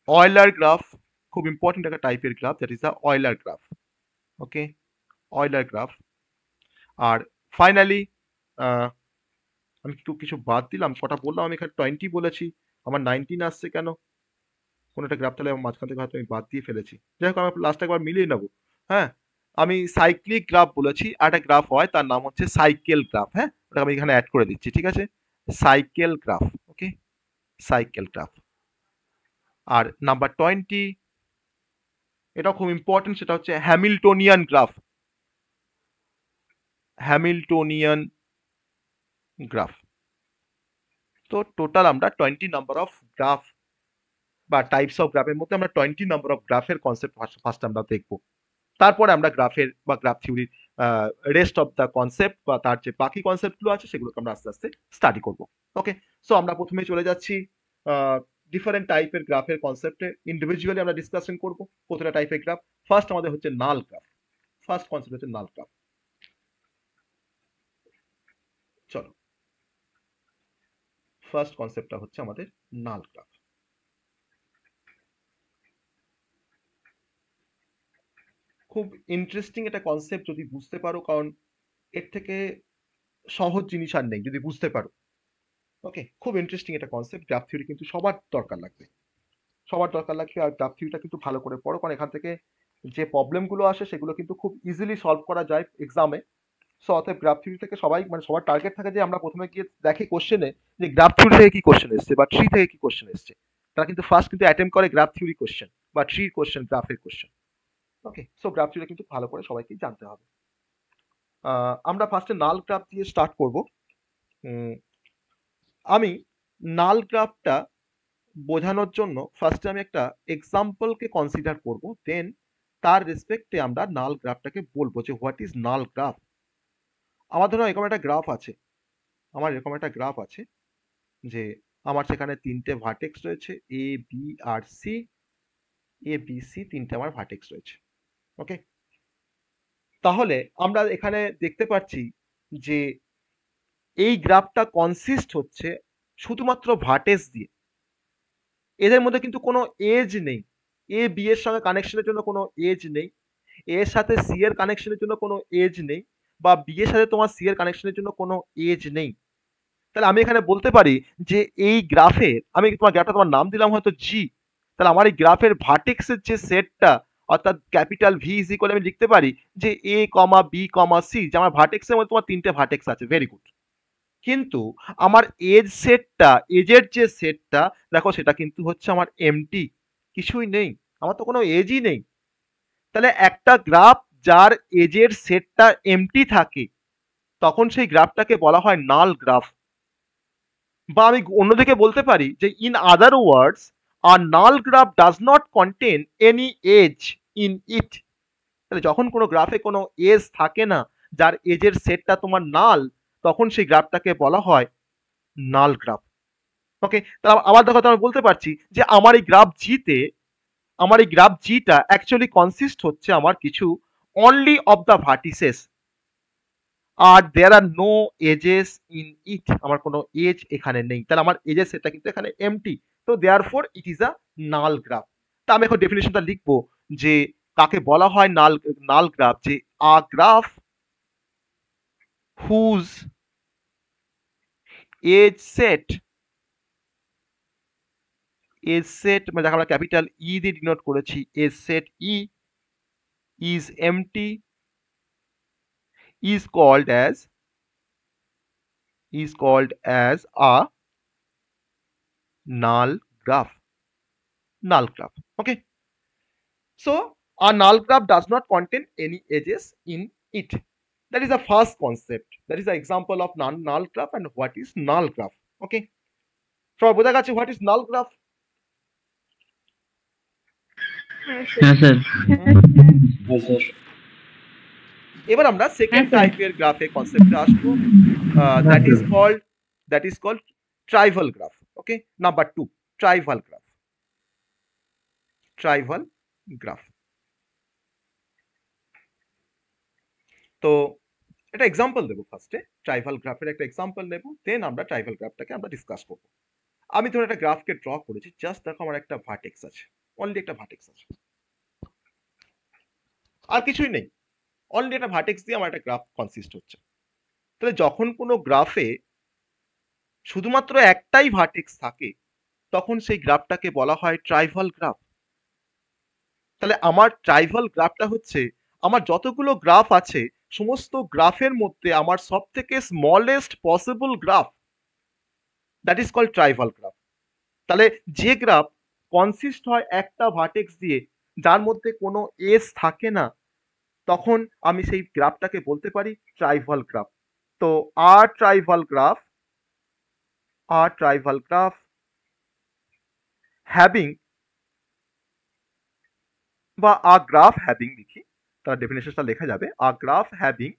Euler graph. খুব ইম্পর্টেন্ট একটা টাইপের graph, that is the Euler graph. Okay, Euler graph. আর ফাইনালি আমি কিছু বাদ দিলাম, কটা বললাম আমি? এখানে 20 বলেছি, আমার 19 আসছে কেন? কোনো একটা গ্রাফ তাহলে আমার মাঝখান থেকে হয়তো আমি বাদ দিয়ে ফেলেছি। যাই হোক, আমি লাস্ট একবার মিলিয়ে নেবো। হ্যাঁ, আমি সাইক্লিক গ্রাফ বলেছি, আর একটা গ্রাফ হয় তার নাম হচ্ছে সাইকেল গ্রাফ। হ্যাঁ, ওটা আমি এখানে অ্যাড করে দিচ্ছি, ঠিক আছে? Cycle graph. Okay, cycle graph. আর নাম্বার 20, এটাও খুব ইম্পর্টেন্ট, সেটা হচ্ছে হ্যামিল্টনিয়ান গ্রাফ। Hamiltonian graph. তো টোটাল আমরা 20 নাম্বার অফ গ্রাফ বা টাইপস অফ গ্রাফের মধ্যে আমরা 20 নাম্বার অফ গ্রাফের কনসেপ্ট ফার্স্ট আমরা দেখবো। তারপরে আমরা গ্রাফের বা গ্রাফ থিওরির রেস্ট অফ দ্য কনসেপ্ট বা তার যে বাকি কনসেপ্টগুলো আছে সেগুলোকে আমরা আস্তে আস্তে স্টাডি করব। ওকে, সো আমরা প্রথমে চলে যাচ্ছি ডিফারেন্ট টাইপের গ্রাফের কনসেপ্টে। ইন্ডিভিজুয়ালি আমরা ডিসকাশন করব প্রতিটা টাইপের গ্রাফ। ফার্স্ট আমাদের হচ্ছে নাল গ্রাফ। ফার্স্ট কনসেপ্ট হচ্ছে নাল গ্রাফ। চলো, ফার্স্ট কনসেপ্টটা হচ্ছে আমাদের নাল গ্রাফ। খুব ইন্টারেস্টিং একটা কনসেপ্ট যদি বুঝতে পারো, কারণ এর থেকে সহজ জিনিস আর নেই যদি বুঝতে পারো। ওকে, খুব ইন্টারেস্টিং একটা কনসেপ্ট। গ্রাফ থিওরি কিন্তু সবার দরকার লাগবে, সবার দরকার লাগবে। আর গ্রাফ থিওরিটা কিন্তু ভালো করে পড়ো, কারণ এখান থেকে যে প্রবলেমগুলো আসে সেগুলো কিন্তু খুব ইজিলি সলভ করা যায় এক্সামে। সো অতএব গ্রাফ থিওরি থেকে সবাই, মানে সবার টার্গেট থাকে যে আমরা প্রথমে গিয়ে দেখি কোশ্চেনে যে গ্রাফ থিওরি থেকে কি কোশ্চেন এসছে বা ট্রি থেকে কি কোশ্চেন এসছে। তারা কিন্তু ফার্স্ট কিন্তু অ্যাটেম্প করে গ্রাফ থিওরি কোশ্চেন বা ট্রির কোশ্চেন, গ্রাফের কোশ্চেন। ওকে, সো গ্রাফ থিওরি কিন্তু ভালো করে সবাইকে জানতে হবে। আমরা ফার্স্টে নাল গ্রাফ দিয়ে স্টার্ট করব। আমি নাল গ্রাফটা বোঝানোর জন্য ফার্স্টে আমি একটা এক্সাম্পলকে কনসিডার করব, দেন তার রেসপেক্টে আমরা নাল গ্রাফটাকে বলবো যে হোয়াট ইজ নাল গ্রাফ। আমার ধরো এরকম একটা গ্রাফ আছে, আমার এরকম একটা গ্রাফ আছে যে আমার সেখানে তিনটে ভার্টেক্স রয়েছে, A B R C. A B C তিনটে আমার ভার্টেক্স রয়েছে। ওকে, তাহলে আমরা এখানে দেখতে পাচ্ছি যে এই গ্রাফটা কনসিস্ট হচ্ছে শুধুমাত্র ভার্টেক্স দিয়ে। এদের মধ্যে কিন্তু কোনো এজ নেই। এ বি এর সঙ্গে কানেকশনের জন্য কোনো এজ নেই, এর সাথে সি এর কানেকশনের জন্য কোনো এজ নেই, বা বি এর সাথে তোমার সি এর কানেকশনের জন্য কোনো এজ নেই, তাহলে আমি এখানে বলতে পারি যে এই গ্রাফের, আমি তোমার গ্রাফটা তোমার নাম দিলাম হয়তো জি, তাহলে আমার এই গ্রাফের ভার্টেক্সের যে সেটটা, অর্থাৎ ক্যাপিটাল ভি ইজ ইকুয়াল, আমি লিখতে পারি যে এ কমা বি কমা সি, যে আমার ভার্টেক্সের মধ্যে তোমার তিনটে ভার্টেক্স আছে, ভেরি গুড। কিন্তু আমার এজ সেটটা, এজের যে সেটটা দেখো, সেটা কিন্তু হচ্ছে আমার এমটি, কিছুই নেই, আমার তো কোনো এজই নেই। তাহলে একটা গ্রাফ যার এজের সেটটা এমটি থাকে, তখন সেই গ্রাফটাকে বলা হয় নাল গ্রাফ। বা আমি অন্যদিকে বলতে পারি যে in other words, a null graph does not contain any edge in it. তাহলে যখন কোনো গ্রাফে কোনো এজ থাকে না, যার এজের সেটটা তোমার নাল, তখন সেই গ্রাফটাকে বলা হয় নাল গ্রাফ। ওকে, তাহলে আবার দেখো, আমি বলতে পারছি যে আমার এই গ্রাফ জিতে, আমার এই গ্রাফ জিটা অ্যাকচুয়ালি কনসিস্ট হচ্ছে আমার কিছু অনলি অফ দ্য ভার্টিসেস, আর there are no edges in it, আমার কোনো এজ এখানে নেই, তাহলে আমার এজের সেটটা কিন্তু এখানে এমটি, তো therefore it is a null graph. তা আমি এখন ডেফিনেশনটা লিখবো যে কাকে বলা হয় নাল, নাল গ্রাফ, যে a graph whose edge set, edge set মানে যাকে আমরা ক্যাপিটাল ই দিয়ে ডিনোট করেছি, edge set E is empty is called as a null graph, null graph. Okay, so a null graph does not contain any edges in it. That is the first concept, that is the example of null graph and what is null graph. Okay, সবাই বোঝা গেছে what is null graph? হ্যাঁ স্যার। এবার আমরা সেকেন্ড টাইপের গ্রাফের কনসেপ্টে আসবো, that is called trivial graph. Okay, number 2, trivial graph, trivial graph. তো একটা এক্সাম্পল দেবো ফার্স্টে, ট্রাইভাল গ্রাফের একটা এক্সাম্পল নেব, দেন আমরা ট্রাইভাল গ্রাফটাকে আমরা ডিসকাস করব। আমি ধরো একটা গ্রাফকে ড্র করেছি, জাস্ট দেখো আমার একটা ভার্টেক্স আছে, অনলি একটা ভার্টেক্স আছে, আর কিছুই নেই, অনলি একটা ভার্টেক্স দিয়ে আমার একটা গ্রাফ কনসিস্ট হচ্ছে। তাহলে যখন কোনো গ্রাফে শুধুমাত্র একটাই ভার্টেক্স থাকে, তখন সেই গ্রাফটাকে বলা হয় ট্রাইভাল গ্রাফ। তাহলে আমার ট্রাইভাল গ্রাফটা হচ্ছে, আমার যতগুলো গ্রাফ আছে সমস্ত গ্রাফের মধ্যে আমার সব থেকে smallest possible graph, that is called trivial graph. তাহলে যে গ্রাফ কনসিস্ট হয় একটা ভার্টেক্স দিয়ে, যার মধ্যে কোনো এজ থাকে না, তখন আমি সেই গ্রাফটাকে বলতে পারি ট্রাইভাল গ্রাফ। তো আর ট্রাইভাল গ্রাফ হ্যাভিং, বা আ গ্রাফ হ্যাভিং লিখি, তার ডেফিনেশনটা লেখা যাবে, a graph having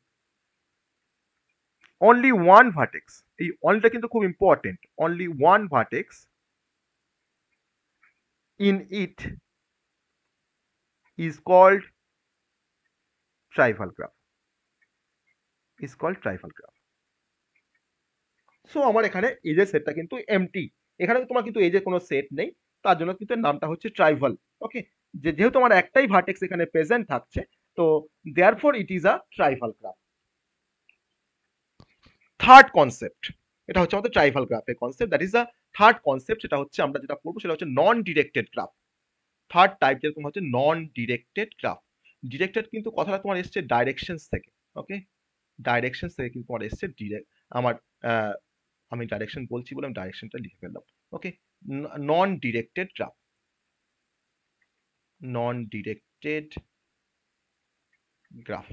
only one vertex, এই অনলিটা কিন্তু খুব important, only one vertex in it is called trivial graph, is called trivial graph. So আমার এখানে এজের সেটটা কিন্তু এমটি, এখানে তোমার কিন্তু এজের কোনো সেট নেই, তার জন্য কিন্তু নামটা হচ্ছে ট্রাইভাল। ওকে, যেহেতু আমার একটাই ভার্টেক্স এখানে প্রেজেন্ট থাকছে, তো therefore it is a trivial graph. Third concept, এটা হচ্ছে আমাদের ট্রাইভাল গ্রাফের concept, that is a third concept, সেটা হচ্ছে আমরা যেটা করবো সেটা হচ্ছে non directed graph. Third type যেরকম হচ্ছে নন ডিরেক্টেড গ্রাফ। ডিরেক্টেড কিন্তু কথাটা তোমার এসছে ডাইরেকশনস থেকে। ওকে, ডাইরেকশনস থেকে কিন্তু তোমার এসছে ডিরেক্ট, আমার আমি ডাইরেকশন বলছি বলে আমি ডাইরেকশনটা লিখে ফেললাম। ওকে, নন ডিরেক্টেড গ্রাফ, নন ডিরেক্টেড গ্রাফ।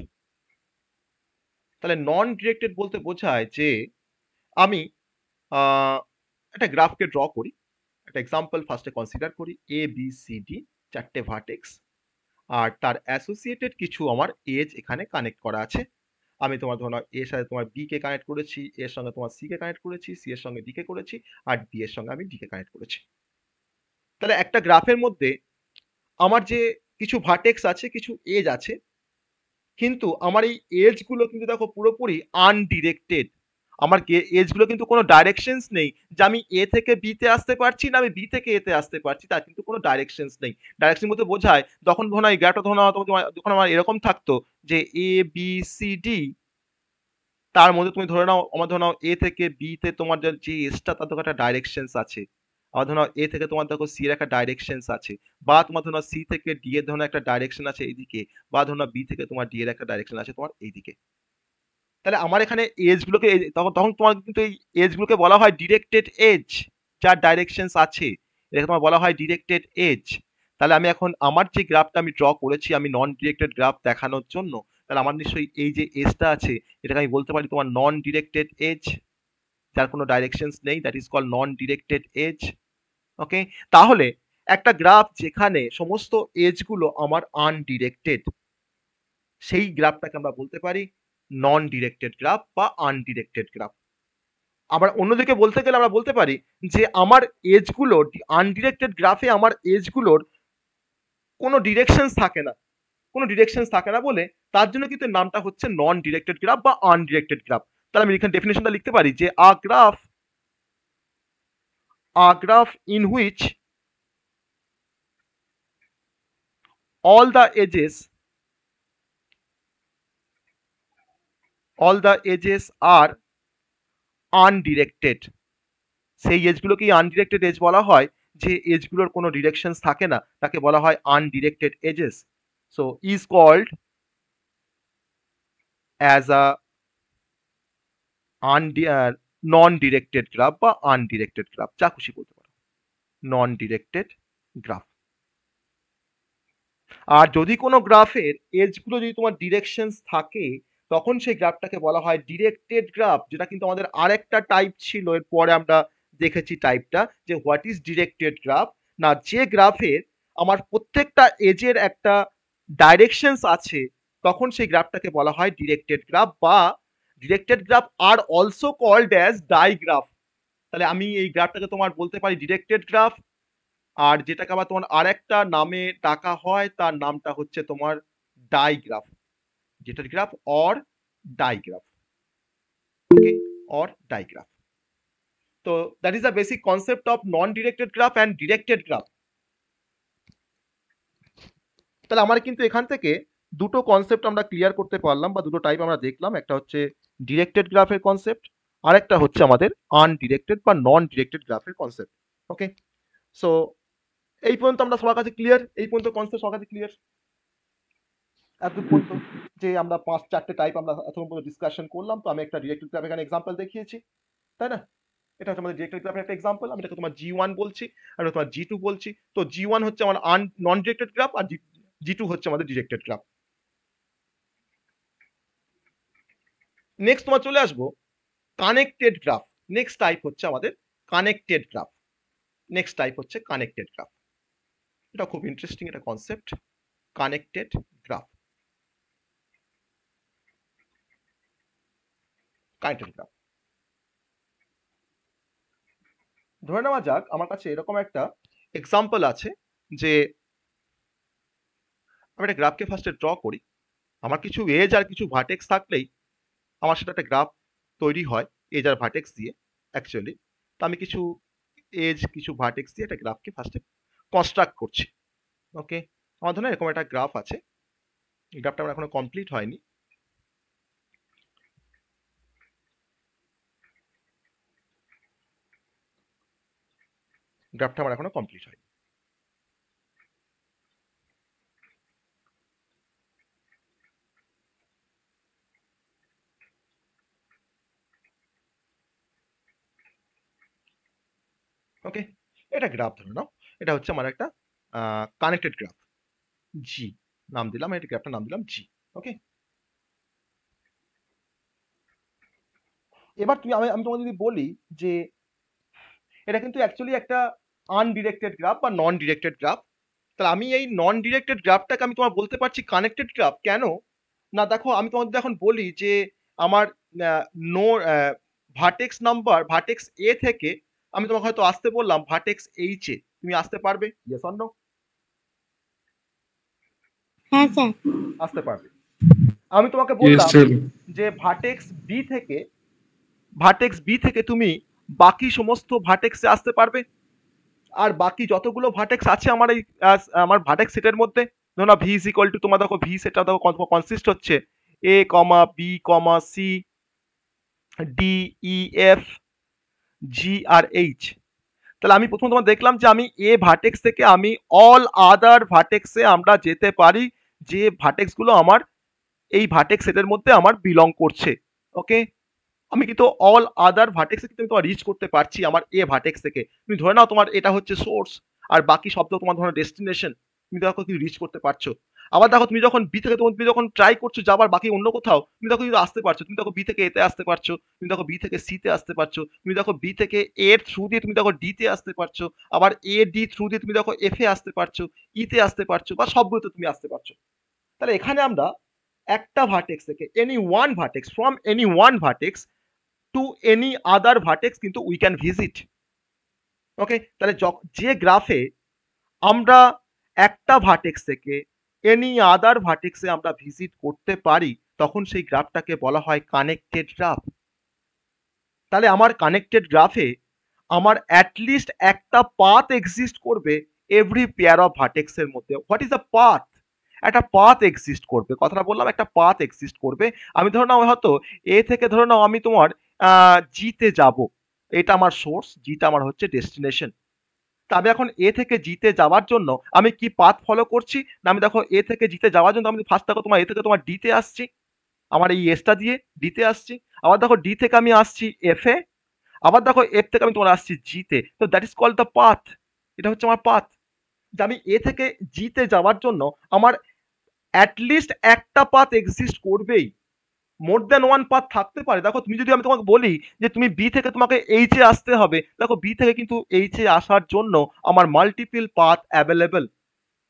তাহলে নন ডিরেক্টেড বলতে বোঝায় যে আমি একটা গ্রাফকে ড্র করি, একটা এক্সাম্পল ফার্স্টে কনসিডার করি, এ বি সি ডি, চারটে ভার্টেক্স, আর তার অ্যাসোসিয়েটেড কিছু আমার এজ এখানে কানেক্ট করা আছে। আমি তোমার ধরো এর সাথে তোমার বি কে কানেক্ট করেছি, এর সঙ্গে তোমার সি কে কানেক্ট করেছি, সি এর সঙ্গে ডি কে করেছি, আর ডি এর সঙ্গে আমি ডি কে কানেক্ট করেছি। তাহলে একটা গ্রাফের মধ্যে আমার যে কিছু ভার্টেক্স আছে, কিছু এজ আছে, কিন্তু আমার এই এজ গুলো কিন্তু দেখো পুরোপুরি আনডিরেক্টেড, আমার এজ গুলো কিন্তু কোনো ডাইরেকশনস নেই, যে আমি এ থেকে বি তে আসতে পারছি, না আমি বি থেকে এ তে আসতে পারছি, তার কিন্তু কোনো ডাইরেকশনস নেই। ডাইরেকশন বলতে বোঝায়, তখন ধরো এই গ্রাফটা ধরো যখন আমার এরকম থাকতো যে এ বি সি ডি, তার মধ্যে তুমি ধরে নাও, আমার ধরে নাও এ থেকে বি তে তোমার যে এসটা তার দেখো একটা ডাইরেকশনস আছে, আবার ধরে নাও এ থেকে তোমার দেখো সি এর একটা ডাইরেকশনস আছে, বা তোমার ধরে নাও সি থেকে ডি এর ধরনের একটা ডাইরেকশন আছে এইদিকে, বা ধরে নাও বি থেকে তোমার ডি এর একটা ডাইরেকশন আছে তোমার এইদিকে। তাহলে আমার এখানে এজ গুলোকে তখন তখন তোমার কিন্তু এই এজ গুলোকে বলা হয় ডিরেক্টেড এজ, যার ডাইরেকশনস আছে এটাকে তোমার বলা হয় ডিরেক্টেড এজ। তাহলে আমি এখন আমার যে গ্রাফটা আমি ড্র করেছি আমি নন ডিরেক্টেড গ্রাফ দেখানোর জন্য, তাহলে আমার নিশ্চয়ই এই যে এজটা আছে এটাকে আমি বলতে পারি তোমার নন ডিরেক্টেড এজ, যার কোনো ডাইরেকশনস নেই, that is call non directed edge. Okay, তাহলে একটা গ্রাফ যেখানে সমস্ত এজ গুলো আমার আনডিরেক্টেড, সেই গ্রাফটাকে আমরা বলতে পারি নন ডিরেক্টেড গ্রাফ বা আনডিরেক্টেড গ্রাফ। আবার অন্যদিকে বলতে গেলে আমরা বলতে পারি যে আমার এজগুলো আনডিরেক্টেড গ্রাফে আমার এজগুলোর কোনো ডিরেকশনস থাকে না, কোনো ডিরেকশনস থাকে না বলে তার জন্য কিন্তু নামটা হচ্ছে নন ডিরেক্টেড গ্রাফ বা আনডিরেক্টেড গ্রাফ। তাহলে আমি এখানে ডেফিনেশনটা লিখতে পারি যে a graph in which all the edges are undirected, সেই এজগুলোকে আনডিরেক্টেড এজ বলা হয়, যে এজগুলোর কোনো ডিরেকশনস থাকে না তাকে বলা হয় undirected edges. So is called as a non directed graph বা আনডিরেক্টেড গ্রাফ, যা খুশি বলতে পারো, নন ডিরেক্টেড গ্রাফ। আর যদি কোনো গ্রাফের এজগুলো যদি তোমার ডিরেকশনস থাকে তখন সেই গ্রাফটাকে বলা হয় ডিরেক্টেড গ্রাফ, যেটা কিন্তু আমাদের আরেকটা টাইপ ছিল, এরপরে আমরা দেখেছি টাইপটা যে হোয়াট ইজ ডিরেক্টেড গ্রাফ। না, যে গ্রাফের আমার প্রত্যেকটা এজের একটা ডাইরেকশনস আছে তখন সেই গ্রাফটাকে বলা হয় ডিরেক্টেড গ্রাফ, বা ডিরেক্টেড গ্রাফ আর অলসো কল্ড অ্যাজ ডাইগ্রাফ। তাহলে আমি এই গ্রাফটাকে তোমার বলতে পারি ডিরেক্টেড গ্রাফ, আর যেটাকে আবার তোমার আরেকটা নামে ডাকা হয় তার নামটা হচ্ছে তোমার ডাইগ্রাফ, যেটার graph or digraph. Okay, or digraph. তো that is the basic concept of non directed graph and directed graph. তাহলে আমার কিন্তু এখান থেকে দুটো কনসেপ্ট আমরা ক্লিয়ার করতে পারলাম, বা দুটো টাইপ আমরা দেখলাম, একটা হচ্ছে ডিরেক্টেড গ্রাফের কনসেপ্ট, আর একটা হচ্ছে আমাদের আনডিরেক্টেড বা নন ডিরেক্টেড গ্রাফের কনসেপ্ট। ওকে, সো এই পর্যন্ত আমরা সবার কাছে ক্লিয়ার, এই পর্যন্ত কনসেপ্ট সবার কাছে ক্লিয়ার এতদূর পর্যন্ত, যে আমরা 5-4টে টাইপ আমরা এতক্ষণ পর্যন্ত ডিসকাশন করলাম। তো আমি একটা ডিরেক্টেড গ্রাফ এখানে এক্সাম্পল দেখিয়েছি, তাই না? এটা হচ্ছে আমাদের ডিরেক্টেড গ্রাফের একটা এক্সাম্পল, আমি এটাকে তোমার G1 বলছি আর তোমার G2 বলছি। তো G1 হচ্ছে আমার নন ডিরেক্টেড গ্রাফ আর G2 হচ্ছে আমাদের ডিরেক্টেড গ্রাফ। নেক্সট তোমার চলে আসবো কানেক্টেড গ্রাফ। নেক্সট টাইপ হচ্ছে আমাদের কানেক্টেড গ্রাফ। নেক্সট টাইপ হচ্ছে কানেক্টেড গ্রাফ। এটা খুব ইন্টারেস্টিং একটা concept, connected graph. Connected graph, ধরে নেওয়া যাক আমার কাছে এরকম একটা এক্সাম্পল আছে যে আমি একটা গ্রাফকে ফার্স্টে ড্র করি, আমার কিছু এজ আর কিছু ভার্টেক্স থাকলেই আমার সেটা একটা গ্রাফ তৈরি হয় এজ আর ভার্টেক্স দিয়ে অ্যাকচুয়ালি। তো আমি কিছু এজ কিছু ভার্টেক্স দিয়ে একটা গ্রাফকে ফার্স্টে কনস্ট্রাক্ট করছি। ওকে, আমার ধরুন এরকম একটা গ্রাফ আছে, এই গ্রাফটা আমার এখনো কমপ্লিট হয়নি। গ্রাফটা আমার এখনো কমপ্লিট হয়নি। ওকে, এটা গ্রাফ ধরে নাও, এটা হচ্ছে আমার একটা কানেক্টেড গ্রাফ, জি নাম দিলাম, এটা গ্রাফটার নাম দিলাম জি। ওকে, এবার তুমি আমি তোমাকে যদি বলি যে এটা কিন্তু অ্যাকচুয়ালি একটা আনডিরেক্টেড গ্রাফ বা নন ডিরেক্টেড গ্রাফ, তাহলে আমি এই নন ডিরেক্টেড গ্রাফটাকে আমি তোমার বলতে পারছি কানেক্টেড গ্রাফ কেন? না দেখো, আমি তোমাদের এখন বলি যে আমার নো ভার্টেক্স নাম্বার ভার্টেক্স এ থেকে আমি তোমাকে হয়তো আসতে বললাম ভার্টেক্স এইচ এ, তুমি আসতে পারবে? Yes or no? হ্যাঁ স্যার। আসতে পারবে। আমি তোমাকে Yes, বললাম sir. যে ভার্টেক্স বি থেকে তুমি বাকি সমস্ত ভার্টেক্সে আসতে পারবে, আর বাকি যতগুলো ভার্টেক্স আছে আমার এই আমার ভার্টেক্স সেটের মধ্যে, ধরো না ভি ইজ ইকুয়াল টু, তোমার দেখো ভি সেটটা দেখো কনসিস্ট হচ্ছে এ comma B comma C D, ই, এফ, জি আর এইচ। তাহলে আমি প্রথমে তোমার দেখলাম যে আমি এ ভার্টেক্স থেকে আমি অল আদার ভার্টেক্সে আমরা যেতে পারি, যে ভার্টেক্স গুলো আমার এই ভার্টেক্স সেটের মধ্যে আমার বিলং করছে। ওকে, আমি কিন্তু অল আদার ভার্টেক্সে কিন্তু আমি তোমার রিচ করতে পারছি আমার এ ভার্টেক্স থেকে। তুমি ধরে নাও তোমার এটা হচ্ছে সোর্স, আর বাকি শব্দ তোমার ধরো ডেস্টিনেশন, তুমি দেখো তুমি রিচ করতে পারছো। আবার দেখো তুমি যখন বি থেকে তুমি যখন ট্রাই করছো যাবার বাকি অন্য কোথাও, তুমি দেখো কিন্তু আসতে পারছো। তুমি দেখো বি থেকে এতে আসতে পারছো, তুমি দেখো বি থেকে সি তে আসতে পারছো, তুমি দেখো বি থেকে এর থ্রু দিয়ে তুমি দেখো ডি তে আসতে পারছো, আবার এ ডি থ্রু দিয়ে তুমি দেখো এফ এ আসতে পারছো, ই তে আসতে পারছো, বা সবগুলোতে তুমি আসতে পারছো। তাহলে এখানে আমরা একটা ভার্টেক্স থেকে any one vertex, from any one vertex to any other vertex কিন্তু উই ক্যান ভিজিট। ওকে, তাহলে যে গ্রাফে আমরা একটা ভার্টেক্স থেকে এনি আদার ভার্টেক্সে আমরা ভিজিট করতে পারি, তখন সেই গ্রাফটাকে বলা হয় কানেক্টেড গ্রাফ। তাহলে আমার কানেক্টেড গ্রাফে আমার অ্যাটলিস্ট একটা পাথ এক্সিস্ট করবে এভরি পেয়ার অফ ভার্টেক্স এর মধ্যে। What is the path? একটা পাথ এক্সিস্ট করবে, কথাটা বললাম, একটা পাথ এক্সিস্ট করবে। আমি ধরে নাও হয়তো এ থেকে ধরে নাও আমি তোমার জিতে যাব, এটা আমার সোর্স, জিটা আমার হচ্ছে ডেস্টিনেশন। তবে এখন এ থেকে জিতে যাওয়ার জন্য আমি কি পাথ ফলো করছি? না, আমি দেখো এ থেকে জিতে যাওয়ার জন্য আমি ফার্স্ট দেখো তোমার এ থেকে তোমার ডিতে আসছি, আমার এই এসটা দিয়ে ডিতে আসছি। আবার দেখো ডি থেকে আমি আসছি এফ এ, আবার দেখো এফ থেকে আমি তোমার আসছি জিতে। তো that is called the path. এটা হচ্ছে আমার পাথ, যে আমি এ থেকে জিতে যাওয়ার জন্য আমার অ্যাটলিস্ট একটা পাথ এক্সিস্ট করবেই। মোর দ্যান ওয়ান পাথ থাকতে পারে। দেখো তুমি যদি আমি তোমাকে বলি যে তুমি বি থেকে তোমাকে এইচ এ আসতে হবে, দেখো বি থেকে কিন্তু এইচ এ আসার জন্য আমার মাল্টিপল পাথ অ্যাভেলেবল।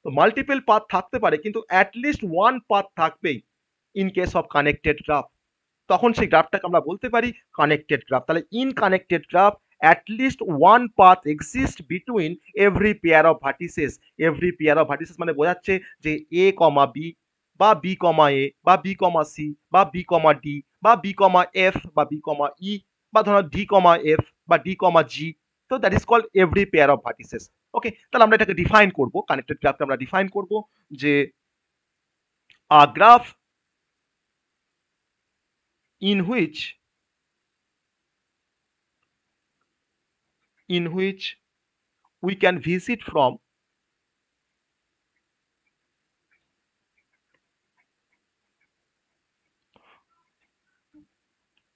তো মাল্টিপল পাথ থাকতে পারে, কিন্তু অ্যাটলিস্ট ওয়ান পাথ থাকবেই in case of connected graph. তখন সেই গ্রাফটাকে আমরা বলতে পারি কানেক্টেড গ্রাফ। তাহলে in connected graph at least one path exist between every pair of vertices. Every pair of vertices মানে বোঝাচ্ছে যে এ কমা বি, বা বি কমা এ, বা বি কমা সি, বা বি কমা ডি, বা বি কমা এফ, বা বি কমা ই, বা ধরো ডি কমা এফ, বা ডি কমা জি। তো that is called every pair of vertices. Okay, তাহলে আমরা এটাকে ডিফাইন করব, কানেক্টেড গ্রাফকে আমরা ডিফাইন করব যে a graph in which we can visit from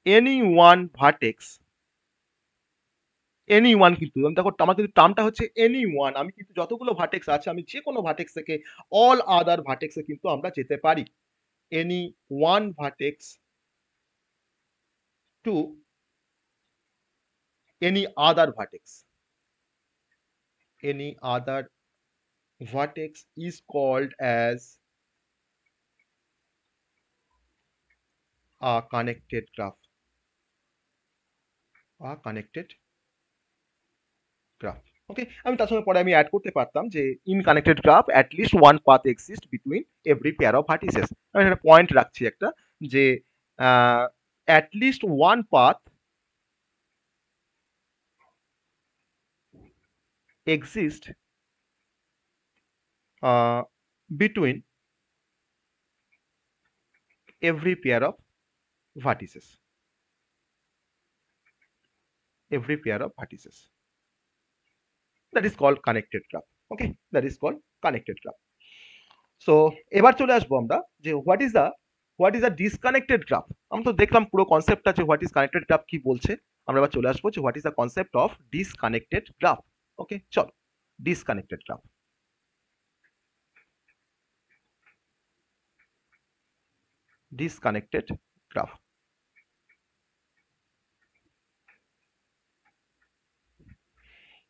any one vertex, any one, কিন্তু আমি দেখো আমার কিন্তু টার্মটা হচ্ছে এনি ওয়ান, আমি কিন্তু যতগুলো ভার্টেক্স আছে আমি যে কোনো ভার্টেক্স থেকে অল আদার ভার্টেক্সে কিন্তু আমরা যেতে পারি। Any one vertex to any other vertex, any other vertex is called as a connected graph, a connected graph. Okay, আমি তার সঙ্গে পরে আমি অ্যাড করতে পারতাম যে in connected graph at least one path exist between every pair of vertices. আমি একটা পয়েন্ট রাখছি একটা, যে at least one path exist between every pair of vertices, every pair of vertices, that is called connected graph. Okay, that is called connected graph. So এবার চলে আসবো আমরা যে what is the disconnected graph. আমরা তো দেখলাম পুরো কনসেপ্টটা যে হোয়াট ইজ কানেক্টেড গ্রাফ কি বলছে। আমরা এবার চলে আসবো যে what is the concept of disconnected graph. Okay, চলো ডিসকানেক্টেড গ্রাফ। ডিসকানেক্টেড গ্রাফ,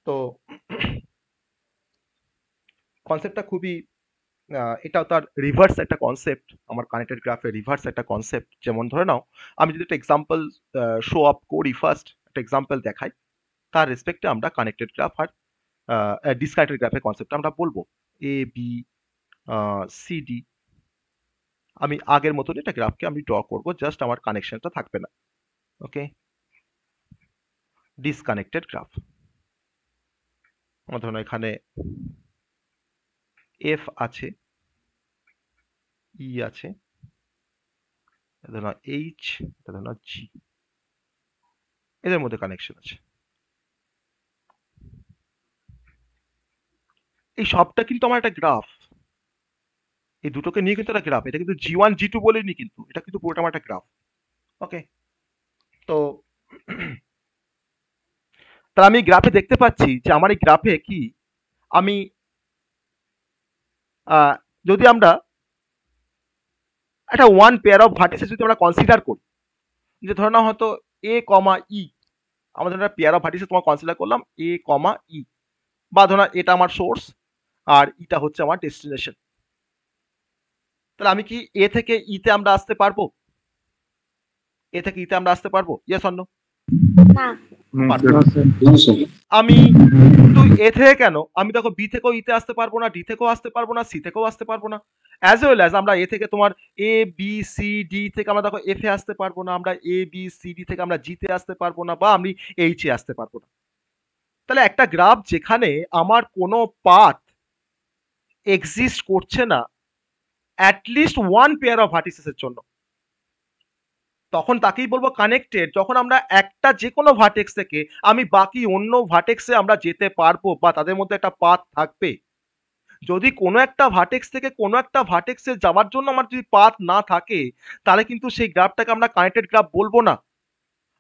তো কনসেপ্টটা খুবই এটাও তার রিভার্স একটা কনসেপ্ট, আমার কানেক্টেড গ্রাফের রিভার্স একটা কনসেপ্ট। যেমন ধরে নাও আমি যদি একটা এক্সাম্পল শো আপ করি, ফার্স্ট একটা এক্সাম্পল দেখাই, তার রেসপেক্টে আমরা কানেক্টেড গ্রাফ আর ডিসকানেক্টেড গ্রাফের কনসেপ্ট আমরা বলবো। এ বি সি ডি, আমি আগের মতন একটা গ্রাফকে আমি ড্র করব, জাস্ট আমার কানেকশনটা থাকবে না। ওকে, ডিসকানেক্টেড গ্রাফ। আমার ধরুন এখানে এফ আছে, ই আছে, ধরুন এইচ, ধরুন জি। এদের মধ্যে কানেকশন আছে। এই সবটা কিন্তু আমার একটা গ্রাফ, এই দুটোকে নিয়ে কিন্তু একটা গ্রাফ, এটা কিন্তু G1 G2 বলিনি, কিন্তু এটা কিন্তু পুরোটা আমার একটা গ্রাফ। ওকে, তো তাহলে আমি গ্রাফে দেখতে পাচ্ছি যে আমার এই গ্রাফে কি আমি যদি আমরা একটা ওয়ান পেয়ার অফ ভার্টিসেস যদি আমরা কনসিডার করি, যে ধরে নাও হয়তো এ কমা ই, আমাদের একটা পেয়ার অফ ভার্টিসেস তোমার কনসিডার করলাম এ কমা ই, বা ধরো এটা আমার সোর্স আর ইটা হচ্ছে আমার ডেস্টিনেশন, তাহলে আমি কি এ থেকে ইতে আমরা আসতে পারবো? এ থেকে ইতে আমরা আসতে পারবো? Yes or no? না আমি কিন্তু এ থেকে কেন, আমি দেখো বি থেকেও ইতে আসতে পারবো না, ডি থেকেও আসতে পারবো না, সি থেকেও আসতে পারবো না, অ্যাজ ওয়েল অ্যাজ আমরা এ থেকে তোমার এ বি সি ডি থেকে আমরা দেখো এফ এ আসতে পারবো না, আমরা এ বি সি ডি থেকে আমরা জি তে আসতে পারবো না, বা আমি এইচ এ আসতে পারবো না। তাহলে একটা গ্রাফ যেখানে আমার কোনো পাথ এক্সিস্ট করছে না অ্যাটলিস্ট ওয়ান পেয়ার অফ ভার্টিসেসের জন্য, তখন তাকেই বলবো কানেক্টেড। যখন আমরা একটা যে কোনো ভার্টেক্স থেকে আমি বাকি অন্য ভার্টেক্সে আমরা যেতে পারবো, বা তাদের মধ্যে একটা পাথ থাকবে। যদি কোনো একটা ভার্টেক্স থেকে কোনো একটা ভার্টেক্সে যাওয়ার জন্য আমার যদি পাথ না থাকে, তাহলে কিন্তু সেই গ্রাফটাকে আমরা কানেক্টেড গ্রাফ বলবো না।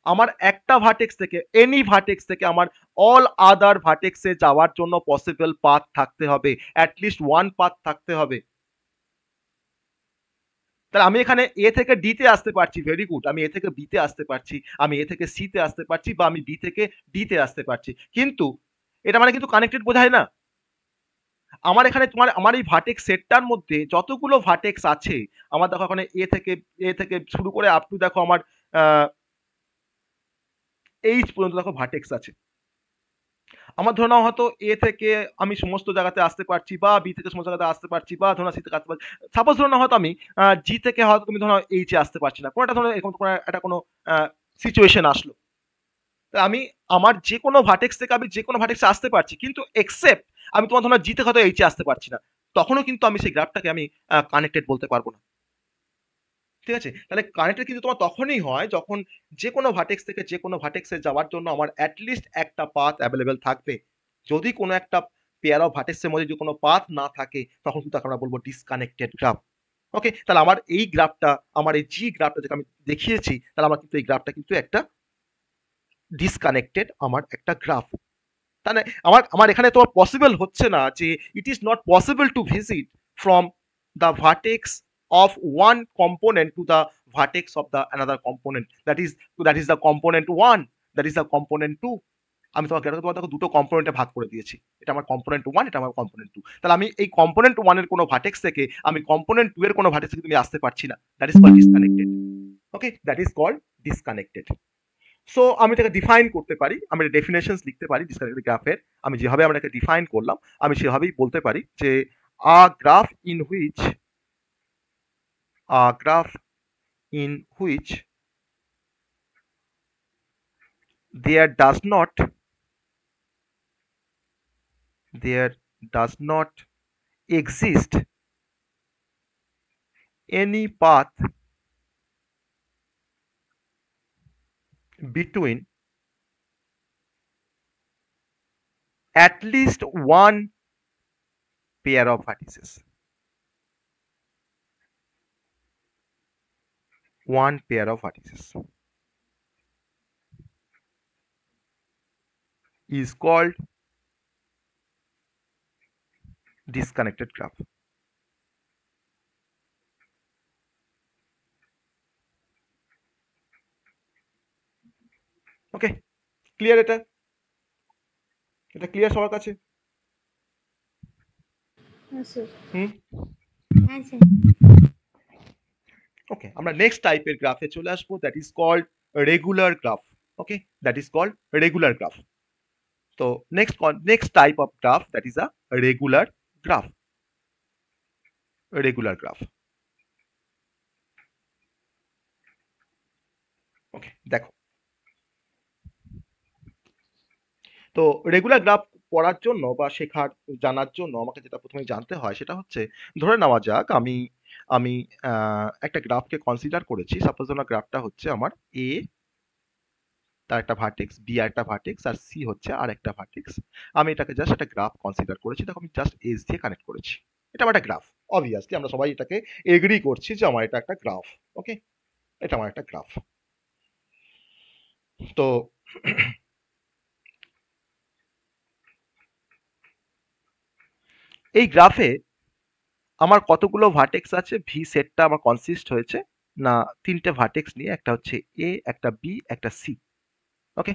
আমার একটা ভার্টেক্স থেকে, এনি ভার্টেক্স থেকে আমার অল আদার ভার্টেক্সে যাওয়ার জন্য পসিবল পাথ থাকতে হবে, অ্যাটলিস্ট ওয়ান পাথ থাকতে হবে। তাহলে আমি এখানে এ থেকে ডি তে আসতে পারছি, ভেরি গুড, আমি এ থেকে বি তে আসতে পারছি, আমি এ থেকে সি তে আসতে পারছি, বা আমি বি থেকে ডি তে আসতে পারছি, কিন্তু এটা মানে কিন্তু কানেক্টেড বোঝায় না। আমার এখানে তোমার আমার এই ভার্টেক্স সেটটার মধ্যে যতগুলো ভার্টেক্স আছে, আমার দেখো এখানে এ থেকে শুরু করে আপ টু দেখো আমার এইচ পর্যন্ত দেখো ভার্টেক্স আছে। আমার ধরে নাও হয়তো এ থেকে আমি সমস্ত জায়গাতে আসতে পারছি, বা বি থেকে সমস্ত জায়গাতে আসতে পারছি, বা ধরো সি থেকে আসতে পারছি। সাপোজ ধরে নাও হয়তো আমি জি থেকে হয়তো তুমি ধরো এইচ এ আসতে পারছি না, কোনো একটা ধরো এরকম কোনো একটা কোনো সিচুয়েশন আসলো, তা আমি আমার যে কোনো ভার্টেক্স থেকে আমি যে কোনো ভার্টেক্সে আসতে পারছি, কিন্তু এক্সেপ্ট আমি তোমার ধরো জি থেকে হয়তো এইচ এ আসতে পারছি না, তখনও কিন্তু আমি সেই গ্রাফটাকে আমি কানেক্টেড বলতে পারবো না। ঠিক আছে, তাহলে কানেক্টেড কিন্তু তোমার তখনই হয় যখন যে কোনো ভার্টেক্স থেকে যে কোনো ভার্টেক্সে যাওয়ার জন্য আমার অ্যাটলিস্ট একটা পাথ অ্যাভেলেবেল থাকবে। যদি কোনো একটা পেয়ার অফ ভার্টেক্সের মধ্যে যদি কোনো পাথ না থাকে, তখন কিন্তু তাকে আমরা বলবো ডিসকানেক্টেড গ্রাফ। ওকে, তাহলে আমার এই গ্রাফটা, আমার এই জি গ্রাফটা যেটা আমি দেখিয়েছি, তাহলে আমার কিন্তু এই গ্রাফটা কিন্তু একটা ডিসকানেক্টেড আমার একটা গ্রাফ। তাহলে আমার আমার এখানে তো পসিবল হচ্ছে না যে it is not possible to visit from the vertex of one component to the vertex of the another component, that is the component 1, that is the component 2। আমি তোমাকে দেখো দুটো কম্পোনেন্টে ভাগ করে দিয়েছি, এটা আমার কম্পোনেন্ট 1, এটা আমার কম্পোনেন্ট 2। তাহলে আমি এই কম্পোনেন্ট 1 এর কোনো ভার্টেক্স থেকে আমি কম্পোনেন্ট 2 এর কোনো ভার্টেক্স থেকে তুমি আসতে পারছি না, that is called disconnected. Okay, that is called disconnected. So আমি এটাকে ডিফাইন করতে পারি, আমি ডেফিনেশনস লিখতে পারি ডিসকানেক্টেড গ্রাফের। আমি যেভাবে আমরা এটাকে ডিফাইন করলাম, আমি সেভাবেই বলতে পারি যে a graph in which a graph in which there does not exist any path between at least one pair of vertices, one pair of vertices is called disconnected graph। Okay, clear? এটা এটা ক্লিয়ার সবার কাছে? হুম, হ্যাঁ স্যার। ওকে, আমরা নেক্সট টাইপের গ্রাফে চলে আসবো, that is called regular graph. Okay, that is called regular graph. তো next type of graph, that is a regular graph, regular graph। ওকে, দেখো, তো রেগুলার গ্রাফ পড়ার জন্য বা শেখার জানার জন্য আমাকে যেটা প্রথমে জানতে হয় সেটা হচ্ছে, ধরে নেওয়া যাক আমি আমি একটা গ্রাফকে কনসিডার করেছি। সাপোজ আমার গ্রাফটা হচ্ছে আমার এ তার একটা ভার্টেক্স, বি আর একটা ভার্টেক্স, আর সি হচ্ছে আর একটা ভার্টেক্স। আমি এটাকে জাস্ট একটা গ্রাফ কনসিডার করেছি, দেখো আমি জাস্ট এজ দিয়ে কানেক্ট করেছি। এটা আমার একটা গ্রাফ। অবভিয়াসলি আমরা সবাই এটাকে এগ্রি করছি যে আমার এটা একটা গ্রাফ। ওকে, এটা আমার একটা গ্রাফ। তো এই গ্রাফে আমার কতগুলো ভার্টেক্স আছে, ভি সেটটা আমার কনসিস্ট হয়েছে না তিনটে ভার্টেক্স নিয়ে, একটা হচ্ছে এ, একটা বি, একটা সি। ওকে,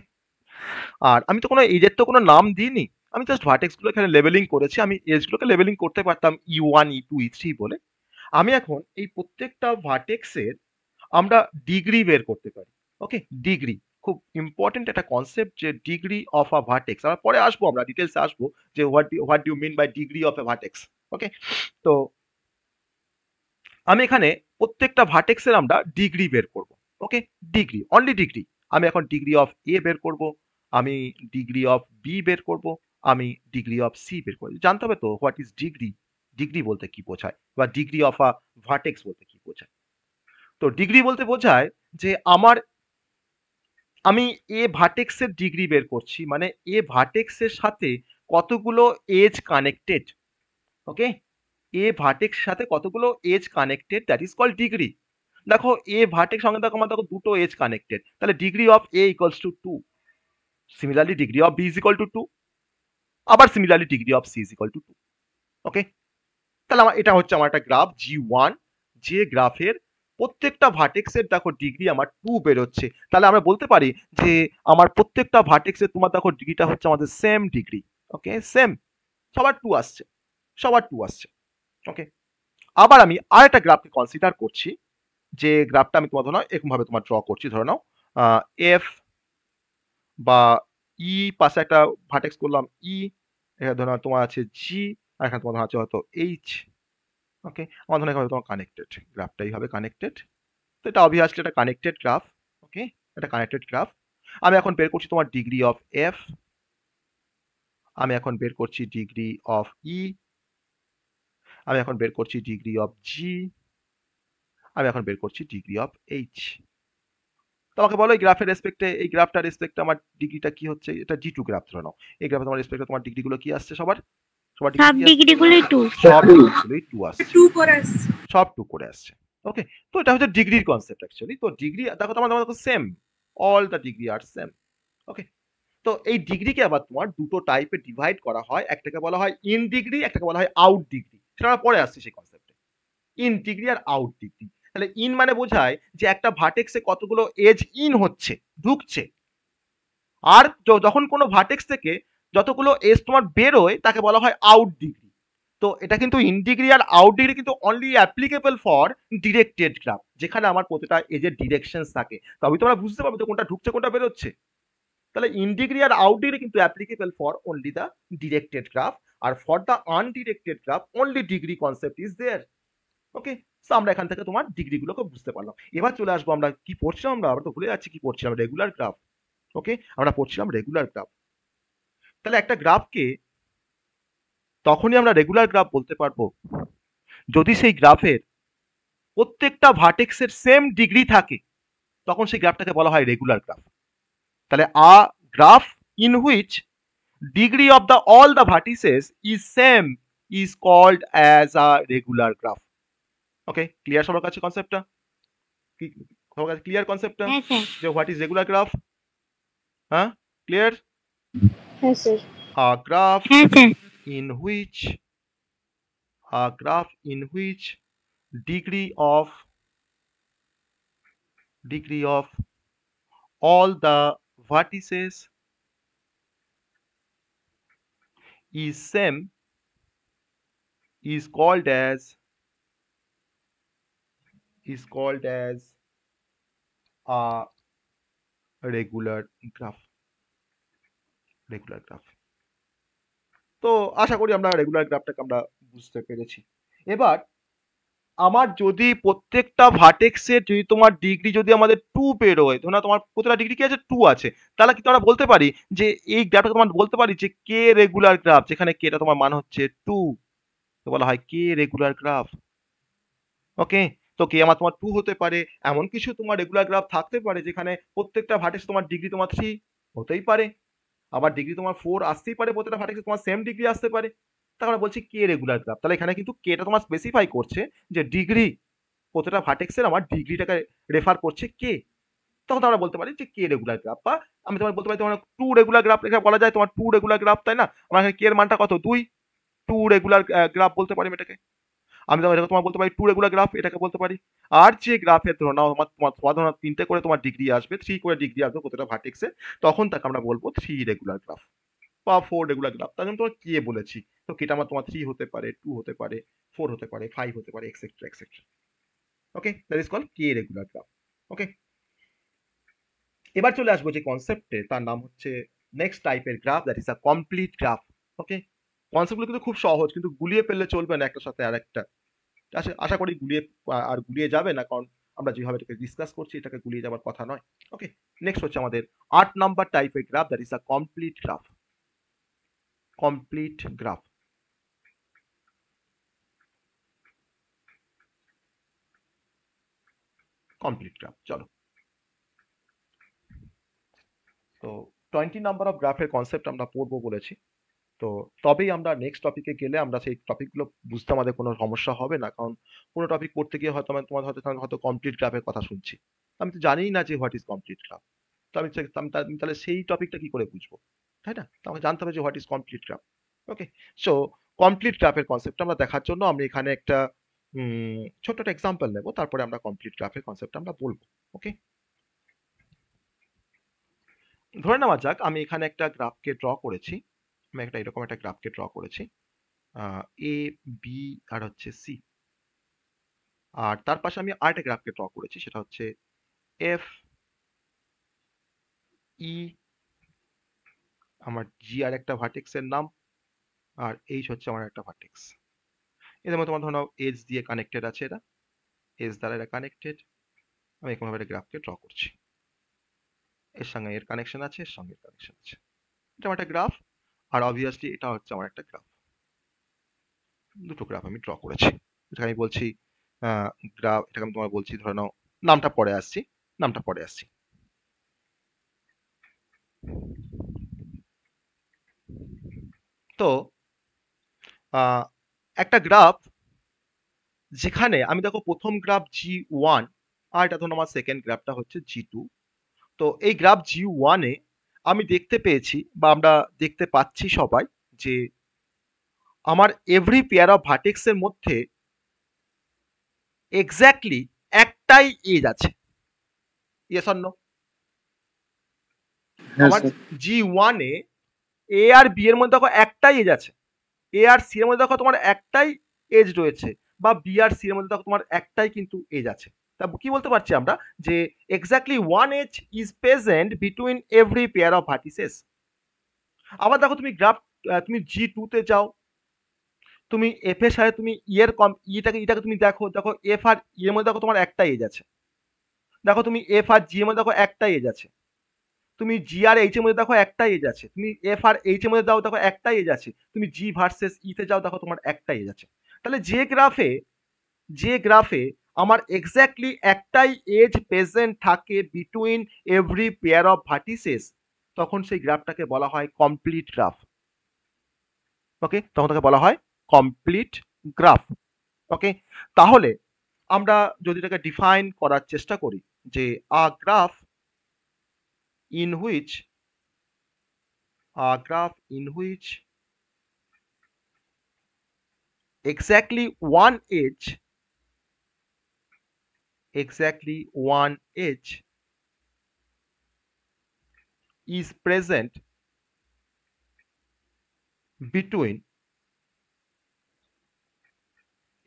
আর আমি তো কোনো এজের তো কোনো নাম দিইনি, আমি জাস্ট ভার্টেক্স গুলো এখানে লেবেলিং করেছি। আমি এজ গুলোকে লেবেলিং করতে পারতাম E1, E2, E3 বলে। আমি এখন এই প্রত্যেকটা ভার্টেক্সের আমরা ডিগ্রি বের করতে পারি। ওকে, ডিগ্রি খুব ইম্পর্টেন্ট একটা কনসেপ্ট, যে ডিগ্রি অফ আ ভার্টেক্স। আমরা পরে আসবো, আমরা ডিটেলসে আসবো যে what do mean by degree of a vertex. Okay, তো আমি এখানে প্রত্যেকটা ভার্টেক্সের আমরা ডিগ্রি বের করব। Okay, degree, only degree. আমি এখন ডিগ্রি অফ এ বের করব, আমি ডিগ্রি অফ বি বের করব, আমি ডিগ্রি অফ সি বের করব। জানতে হবে তো হোয়াট ইজ ডিগ্রি, ডিগ্রি বলতে কি বোঝায়, বা ডিগ্রি অফ আ ভার্টেক্স বলতে কি বোঝায়। তো ডিগ্রি বলতে বোঝায় যে আমি এ ভার্টেক্সের ডিগ্রি বের করছি, মানে এ ভার্টেক্সের সাথে কতগুলো এজ কানেক্টেড। ওকে, এ ভার্টেক্সের সাথে কতগুলো edge connected, that is called degree. দেখো এ ভার্টেক্স সঙ্গে দেখো আমার দেখো দুটো এজ কানেক্টেড, তাহলে degree of A equals to 2, similarly degree of B is equal to 2, আবার similarly degree of C is equal to 2। Okay, তাহলে আমার এটা হচ্ছে আমার একটা গ্রাফ G1, যে গ্রাফের প্রত্যেকটা ভার্টেক্সের দেখো ডিগ্রি আমার 2 বেরোচ্ছে। তাহলে আমরা বলতে পারি যে আমার প্রত্যেকটা ভার্টেক্সের তোমার দেখো ডিগ্রিটা হচ্ছে আমাদের সেম ডিগ্রি। ওকে, সেম, সবার 2 আসছে, সবার 2 আসছে। ওকে, আবার আমি আর একটা গ্রাফকে কনসিডার করছি, যে গ্রাফটা আমি তোমার ধরো নাও এরকম ভাবে তোমার ড্র করছি। ধরে নাও এফ বা ই, পাশে একটা ভার্টেক্স করলাম ই, এখানে ধরো নাও তোমার আছে জি, আর এখানে তোমার আছে হয়তো এইচ। ওকে, আমার ধরো এখানে তোমার কানেক্টেড, গ্রাফটা এইভাবে কানেক্টেড। তো এটা অবভিয়াসলি একটা কানেক্টেড গ্রাফ। ওকে, এটা কানেক্টেড গ্রাফ। আমি এখন বের করছি তোমার ডিগ্রি অফ এফ, আমি এখন বের করছি ডিগ্রি অফ ই, আমি এখন বের করছি ডিগ্রি অফ জি, আমি এখন বের করছি ডিগ্রি অফ এইচ। তোমাকে বলো এই গ্রাফের রেসপেক্টে, এই গ্রাফটার রেসপেক্টে আমার ডিগ্রিটা কি হচ্ছে, এটা G2 গ্রাফ ধরে নাও। এই গ্রাফে তোমার রেসপেক্টে তোমার ডিগ্রিগুলো কি আসছে, সবার সবার সব ডিগ্রি কি আসছে? ডিগ্রি গুলো 2। সব ডিগ্রিগুলোই 2 আসছে, 2 করে আসছে, সব 2 করে আসছে। ওকে, তো এটা হচ্ছে ডিগ্রির কনসেপ্ট অ্যাকচুয়ালি। তো ডিগ্রি দেখো তোমার দেখো same, all the degree are same. Okay, তো এই ডিগ্রিকে আবার তোমার দুটো টাইপে ডিভাইড করা হয়, একটাকে বলা হয় ইন ডিগ্রি, একটাকে বলা হয় আউট ডিগ্রি। সেটা আমরা পরে আসছি সেই কনসেপ্টে, ইন ডিগ্রি আর আউট ডিগ্রি। তাহলে ইন মানে বোঝায় যে একটা ভার্টেক্সে কতগুলো এজ ইন হচ্ছে, ঢুকছে, আর যখন কোনো ভার্টেক্স থেকে যতগুলো এজ তোমার বেরোয় তাকে বলা হয় আউট ডিগ্রি। তো এটা কিন্তু ইন ডিগ্রি আর আউট ডিগ্রি কিন্তু only applicable for directed graph, যেখানে আমার প্রতিটা এজের ডিরেকশন থাকে, তবে তোমরা বুঝতে পারবে তো কোনটা ঢুকছে কোনটা বেরোচ্ছে। তাহলে ইন ডিগ্রি আর আউট ডিগ্রি কিন্তু applicable for only the directed graph, আর for the undirected graph only degree concept is there. Okay, so আমরা এখান থেকে তোমার ডিগ্রিগুলোকে বুঝতে পারলাম। এবার চলে আসবো আমরা কি পড়ছিলাম, আমরা তো ভুলে যাচ্ছি কি পড়ছিলাম, রেগুলার গ্রাফ। ওকে, আমরা পড়ছিলাম রেগুলার গ্রাফ। তাহলে একটা গ্রাফকে তখনই আমরা রেগুলার গ্রাফ বলতে পারবো যদি সেই গ্রাফের প্রত্যেকটা ভার্টেক্সের সেম ডিগ্রি থাকে, তখন সেই গ্রাফটাকে বলা হয় রেগুলার গ্রাফ। তাহলে a graph in which degree of the all the vertices is same is called as a regular graph. Okay, clear সবার কাছে কনসেপ্টটা? কি সবার কাছে ক্লিয়ার কনসেপ্টটা হ্যাঁ স্যার। যে হোয়াট ইজ রেগুলার গ্রাফ? হ্যাঁ, ক্লিয়ার? হ্যাঁ স্যার। A graph হ্যাঁ sir. in which degree of all the vertices is same is called as a regular graph. Regular graph. তো আশা করি আমরা রেগুলার গ্রাফটাকে আমরা বুঝতে পেরেছি। এবার আমার যদি প্রত্যেকটা ভার্টেক্সের যদি তোমার ডিগ্রি যদি আমাদের 2 বেরোয়, ধরো না তোমার প্রত্যেকটা ডিগ্রি কি আছে 2 আছে, তাহলে কি তোমরা বলতে পারি যে এই গ্রাফটা তোমার বলতে পারি যে কে রেগুলার গ্রাফ, যেখানে কে টা তোমার মান হচ্ছে 2, তো বলা হয় কে রেগুলার গ্রাফ। ওকে, তো কে আমার তোমার 2 হতে পারে, এমন কিছু তোমার রেগুলার গ্রাফ থাকতে পারে যেখানে প্রত্যেকটা ভার্টেক্স তোমার ডিগ্রি তোমার 3 হতেই পারে, আবার ডিগ্রি তোমার 4 আসতেই পারে, প্রত্যেকটা ভার্টেক্সে তোমার সেম ডিগ্রি আসতে পারে। তাহলে আমরা বলছি কে রেগুলার গ্রাফ। তাহলে এখানে কিন্তু কেটা তোমার স্পেসিফাই করছে যে ডিগ্রি, প্রত্যেকটা ভার্টেক্সের আমার ডিগ্রিটাকে রেফার করছে কে। তখন আমরা বলতে পারি যে কে রেগুলার গ্রাফ, বা আমি তোমার বলতে পারি তোমার 2 রেগুলার গ্রাফ রেখে বলা যায় তোমার 2 রেগুলার গ্রাফ, তাই না? আমার এখানে কে এর মানটা কত? 2, 2 রেগুলার গ্রাফ বলতে পারি এটাকে। আমি তোমার বলতে পারি 2 রেগুলার গ্রাফ এটাকে বলতে পারি। আর যে গ্রাফের ধরো নাও তোমার ধরো 3টে করে তোমার ডিগ্রি আসবে, 3 করে ডিগ্রি আসবে প্রত্যেকটা ভার্টেক্সে, তখন তাকে আমরা বলবো 3 রেগুলার গ্রাফ বা 4 রেগুলার গ্রাফ। তার জন্য তোমার কে বলেছি। তো কেটা আমার তোমার 3 হতে পারে, 2 হতে পারে, 4 হতে পারে, 5 হতে পারে, etcetera etcetera. Okay, that is called K regular graph. Okay, এবার চলে আসবো যে কনসেপ্টে, তার নাম হচ্ছে নেক্সট টাইপের graph, that is a complete graph. Okay, কনসেপ্টগুলো কিন্তু খুব সহজ, কিন্তু গুলিয়ে ফেললে চলবে না একটার সাথে আরেকটা। আশা করি গুলিয়ে যাবে না, কারণ আমরা যেভাবে এটাকে ডিসকাস করছি এটাকে গুলিয়ে যাওয়ার কথা নয়। ওকে, নেক্সট হচ্ছে আমাদের 8 নাম্বার টাইপের graph, that is a complete graph. Complete graph, complete graph. চলো, তো 20 নাম্বার অফ গ্রাফের কনসেপ্ট আমরা পড়বো বলেছি। তো তবেই আমরা নেক্সট টপিকে গেলে আমরা সেই টপিকগুলো বুঝতে আমাদের কোনো সমস্যা হবে না, কারণ কোনো টপিক পড়তে গিয়ে হয়তো আমি তোমার হয়তো কমপ্লিট গ্রাফের কথা শুনছি, আমি তো জানিই না যে হোয়াট ইজ কমপ্লিট গ্রাফ। তো আমি তাহলে সেই টপিকটা কি করে বুঝবো, তাই না? তো আমাকে জানতে হবে যে what is complete graph. Okay, so complete গ্রাফের কনসেপ্ট আমরা দেখার জন্য আমি এখানে একটা ছোট্ট একটা এক্সাম্পল নেব, তারপরে আমরা কমপ্লিট গ্রাফের কনসেপ্ট আমরা বলবো। ওকে, ধরে নেওয়া যাক আমি এখানে একটা গ্রাফকে ড্র করেছি, আমি একটা এরকম একটা গ্রাফকে ড্র করেছি, এ বি আর হচ্ছে সি, আর তার পাশে আমি আরেকটা গ্রাফকে ড্র করেছি, সেটা হচ্ছে এফ ই, আমার জি আর একটা ভার্টেক্সের নাম, আর এইচ হচ্ছে আমার একটা ভার্টেক্স। এদের মধ্যে তোমার ধরো নাও এজ দিয়ে কানেক্টেড আছে, এরা এজ দ্বারা এরা কানেক্টেড। আমি এরকমভাবে একটা গ্রাফকে ড্র করছি, এর সঙ্গে এর কানেকশন আছে, এর সঙ্গে এর কানেকশন আছে। এটা আমার একটা গ্রাফ, আর অবভিয়াসলি এটা হচ্ছে আমার একটা গ্রাফ। দুটো গ্রাফ আমি ড্র করেছি। এটাকে আমি বলছি গ্রাফ, এটাকে আমি তোমার বলছি, ধরে নাও নামটা পরে আসছি, নামটা পরে আসছি। তো একটা গ্রাফ যেখানে আমি দেখো প্রথম গ্রাফ G1, আর এটা ধরুন আমার সেকেন্ড গ্রাফটা হচ্ছে G2। তো এই গ্রাফ G1 এ আমি দেখতে পেয়েছি, বা আমরা দেখতে পাচ্ছি সবাই, যে আমার এভরি পেয়ার অফ ভার্টেক্স এর মধ্যে এক্স্যাক্টলি একটাই এজ আছে। Yes or no? হ্যাঁ আমার স্যার। G1 এ এ আর বি এর মধ্যে দেখো একটাই এজ আছে, এ আর সি এর মধ্যে দেখো তোমার একটাই এজ রয়েছে, বা বি আর সি এর মধ্যে দেখো তোমার একটাই কিন্তু এজ আছে। তা কি বলতে পারছি আমরা, যে exactly one edge is present between every pair of vertices. আবার দেখো তুমি গ্রাফ, তুমি G2 তে যাও, তুমি এফ এর সাথে তুমি ই এর ইটাকে তুমি দেখো, দেখো এফ আর ই এর মধ্যে দেখো তোমার একটা এজ আছে। দেখো তুমি এফ আর জি এর মধ্যে দেখো একটা এজ আছে। তুমি জি আর এইচ এর মধ্যে দেখো একটা এজ আছে। তুমি এফ আর এইচ এর মধ্যে দাও, দেখো একটা এজ আছে। তুমি জি ভার্সেস ই তে যাও, দেখো তোমার একটা এজ আছে। তাহলে যে গ্রাফে আমার এক্স্যাক্টলি একটাই এজ প্রেজেন্ট থাকে between every pair of vertices, তখন সেই গ্রাফটাকে বলা হয় কমপ্লিট গ্রাফ। ওকে, তখন তাকে বলা হয় কমপ্লিট গ্রাফ। ওকে, তাহলে আমরা যদি এটাকে ডিফাইন করার চেষ্টা করি, যে a graph in which exactly one edge is present between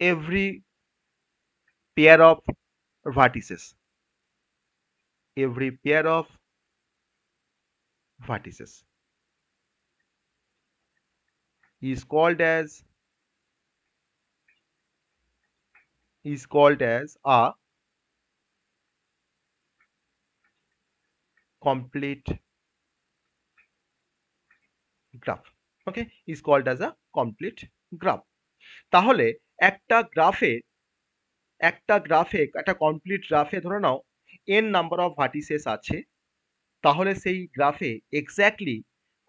every pair of vertices. Every pair of vertices is called as a complete graph. Okay, is called as a complete graph. তাহলে একটা গ্রাফে, একটা কমপ্লিট গ্রাফে ধরে নাও n নাম্বার অফ ভার্টিসেস আছে, তাহলে সেই গ্রাফে এক্স্যাক্টলি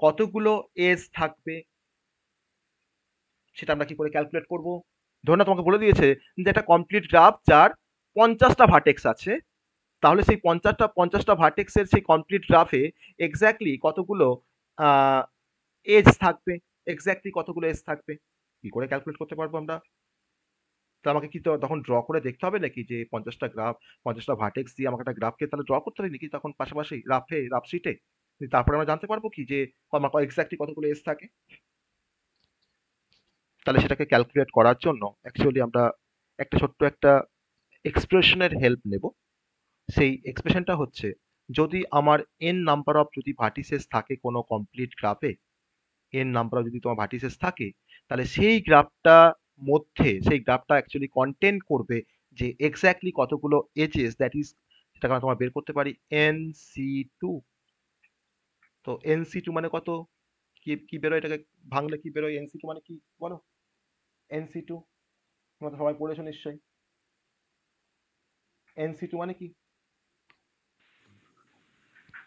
কতগুলো এজ থাকবে সেটা আমরা কি করে ক্যালকুলেট করব? ধরে নাও তোমাকে বলে দিয়েছে যে একটা কমপ্লিট গ্রাফ যার 50টা ভার্টেক্স আছে, তাহলে সেই 50টা ভার্টেক্সের সেই কমপ্লিট গ্রাফে এক্স্যাক্টলি কতগুলো এজ থাকবে, এক্স্যাক্টলি কতগুলো এজ থাকবে, কি করে ক্যালকুলেট করতে পারবো আমরা? তো আমাকে কি তখন ড্র করে দেখতে হবে নাকি যে 50টা গ্রাফ, 50টা ভার্টেক্স দিয়ে আমাকে একটা গ্রাফকে তাহলে ড্র করতে হবে নাকি তখন পাশাপাশি রাফ শিটে? তারপরে আমরা জানতে পারবো কি যে আমার এক্স্যাক্টলি কতগুলো এজ থাকে? তাহলে সেটাকে ক্যালকুলেট করার জন্য অ্যাকচুয়ালি আমরা একটা ছোট্ট একটা এক্সপ্রেশনের হেল্প নেব। সেই এক্সপ্রেশনটা হচ্ছে, যদি আমার n নাম্বার অফ যদি ভার্টিসেস থাকে কোনো কমপ্লিট গ্রাফে, n নাম্বার অফ যদি তোমার ভার্টিসেস থাকে, তাহলে সেই গ্রাফটা অ্যাকচুয়ালি কন্টেন্ট করবে যে এক্স্যাক্টলি কতগুলো এজেস, দ্যাট ইজ সেটাকে আমরা তোমার বের করতে পারি nc2। তো nc2 মানে কত, কি বেরোয়, এটাকে ভাঙলে কি বেরোয়? nc2 মানে কি বলো? nc2 তোমরা তো সবাই পড়েছো নিশ্চয়ই। nc2 মানে কি?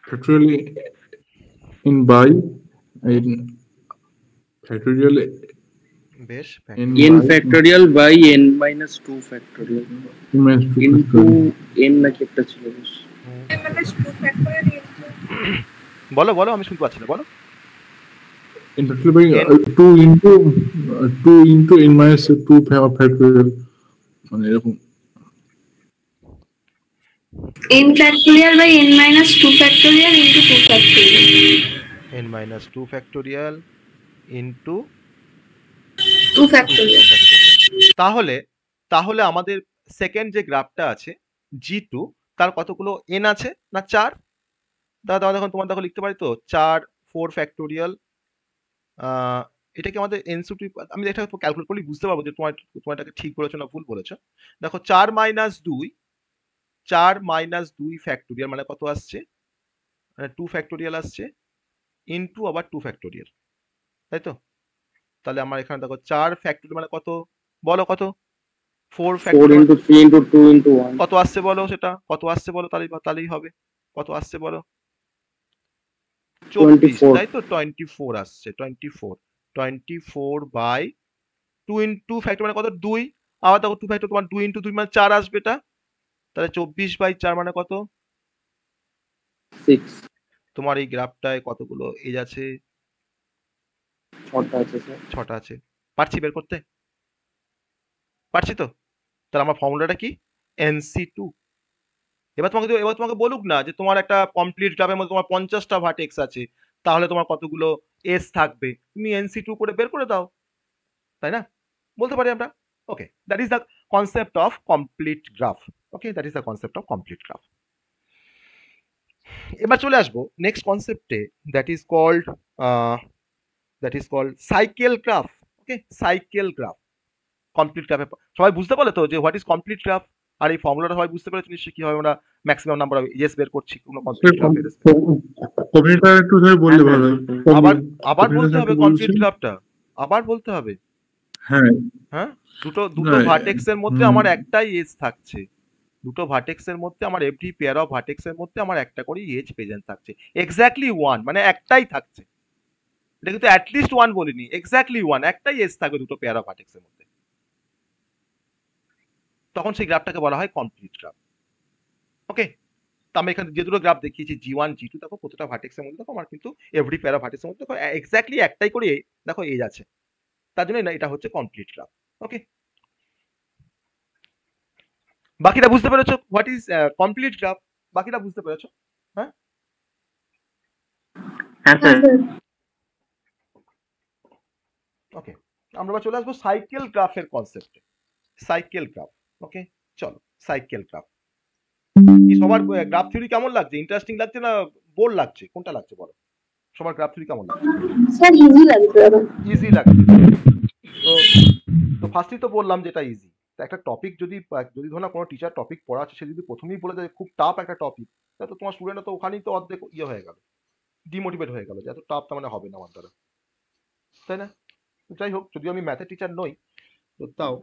factorial in by in factorial বেশ, n factorial by n minus 2 factorial into n নাকি একটা ছিল বেশ। বলো বলো, আমি শুনতে পাচ্ছি না, বলো। in factorial by 2 into n minus 2 factorial মানে এরকম। n factorial by n minus 2 factorial into 2 factorial. n minus 2 factorial into 2 factorial. তাহলে তাহলে আমাদের সেকেন্ড যে গ্রাফটা আছে G2, তার কতগুলো n আছে না 4? দাদা দেখো, তোমার দেখো লিখতে পারি তো 4 4 ফ্যাক্টোরিয়াল। এটা কি আমাদের n2, আমি এটা ক্যালকুলেট করলে বুঝতে পারবো যে তোমার এটাকে ঠিক বলেছো না ভুল বলেছো। দেখো 4 মাইনাস 2 ফ্যাক্টোরিয়াল মানে কত আসছে? 2 ফ্যাক্টোরিয়াল আসছে, ইনটু আবার 2 ফ্যাক্টোরিয়াল, তাই তো? তাহলে আমার এখানে দেখো 4 ফ্যাক্টোরিয়াল মানে কত, বলো কত? 4 ফ্যাক্টোরিয়াল into 3 into 2 into 1 কত আসছে বলো, সেটা কত আসছে বলো, তাহলেই হবে। কত আসছে বলো? 24, তাই তো? 24 আসছে, 24 বাই 2 ইন্টু ফ্যাক্টর মানে কত? 2। আবার দেখো 2 ফ্যাক্টর তোমার 2 ইন্টু 2 মানে 4 আসবে এটা, তাহলে 24 বাই 4 মানে কত? 6। তোমার এই গ্রাফটায় কতগুলো এজ আছে? 6টা আছে স্যার। 6টা আছে। পারছি বের করতে? পারছি তো? তাহলে আমার ফর্মুলাটা কি? nc2। এবার তোমাকে বলুক না যে তোমার একটা কমপ্লিট গ্রাফের মধ্যে তোমার 50টা ভার্টেক্স আছে, তাহলে তোমার কতগুলো এজ থাকবে, তুমি nc2 করে বের করে দাও, তাই না? বলতে পারি আমরা। Okay, that is the concept of complete graph. Okay, that is the concept of complete graph. এবার চলে আসবো নেক্সট কনসেপ্টে, that is called cycle graph. Okay, cycle graph. Complete গ্রাফে সবাই বুঝতে পারলে তো যে হোয়াট ইজ কমপ্লিট গ্রাফ? আর এই ফর্মুলাটা সবাই বুঝতে পেরেছে নিশ্চয়ই, কিভাবে আমরা ম্যাক্সিমাম নাম্বার অফ এজেস বের করছি কোনো কমপ্লিট গ্রাফের। কম্পিউটার একটু ধরে বললে ভালো হয়। আবার বলতে হবে কমপ্লিট গ্রাফটা, আবার বলতে হবে। হ্যাঁ হ্যাঁ, দুটো ভার্টেক্সের মধ্যে আমার একটাই এজ থাকছে, দুটো ভার্টেক্সের মধ্যে আমার এভরি পেয়ার অফ ভার্টেক্সের মধ্যে আমার একটা করে এজ প্রেজেন্ট থাকছে, এক্স্যাক্টলি 1 মানে একটাই থাকছে। এটা কিন্তু অ্যাটলিস্ট 1 বলিনি, এক্স্যাক্টলি 1, একটাই এজ থাকবে দুটো পেয়ার অফ ভার্টেক্সের মধ্যে। তখন সেই গ্রাফটাকে বলা হয় কমপ্লিট গ্রাফ। ওকে, তো আমি এখানে যে দুটো গ্রাফ দেখিয়েছি G1 G2, দেখো প্রতিটা ভার্টেক্সের মধ্যে দেখো আমার কিন্তু এভরি পেয়ার অফ ভার্টেক্সের মধ্যে দেখো এক্স্যাক্টলি একটাই করে দেখো এজ আছে, তার জন্য এটা হচ্ছে কমপ্লিট গ্রাফ। ওকে, বাকিটা বুঝতে পেরেছো হোয়াট ইজ কমপ্লিট গ্রাফ? বাকিটা বুঝতে পেরেছো? হ্যাঁ হ্যাঁ স্যার। ওকে, আমরা এবার চলে আসবো সাইকেল গ্রাফের কনসেপ্টে। Cycle graph. ওকে, চলো সাইকেল গ্রাফ। কি সবার গ্রাফ থিওরি কেমন লাগছে? ইন্টারেস্টিং লাগছে না বোর লাগছে? কোনটা লাগছে বলো? সবার গ্রাফ থিওরি কেমন লাগছে? স্যার ইজি লাগছে। ইজি লাগছে। তো ফার্স্টই তো বললাম যেটা ইজি। একটা টপিক যদি ধরো না কোনো টিচার টপিক পড়াচ্ছে, সে যদি প্রথমেই বলে দেয় খুব টাফ একটা টপিক, তাহলে তো তোমার স্টুডেন্টরা তো ওখানেই তো অর্ধেক ইয়ে হয়ে গেল, ডিমোটিভেট হয়ে গেল যে এত টাফ তার মানে হবে না আমার দ্বারা, তাই না? যাই হোক, যদিও আমি ম্যাথের টিচার নই, তো তাও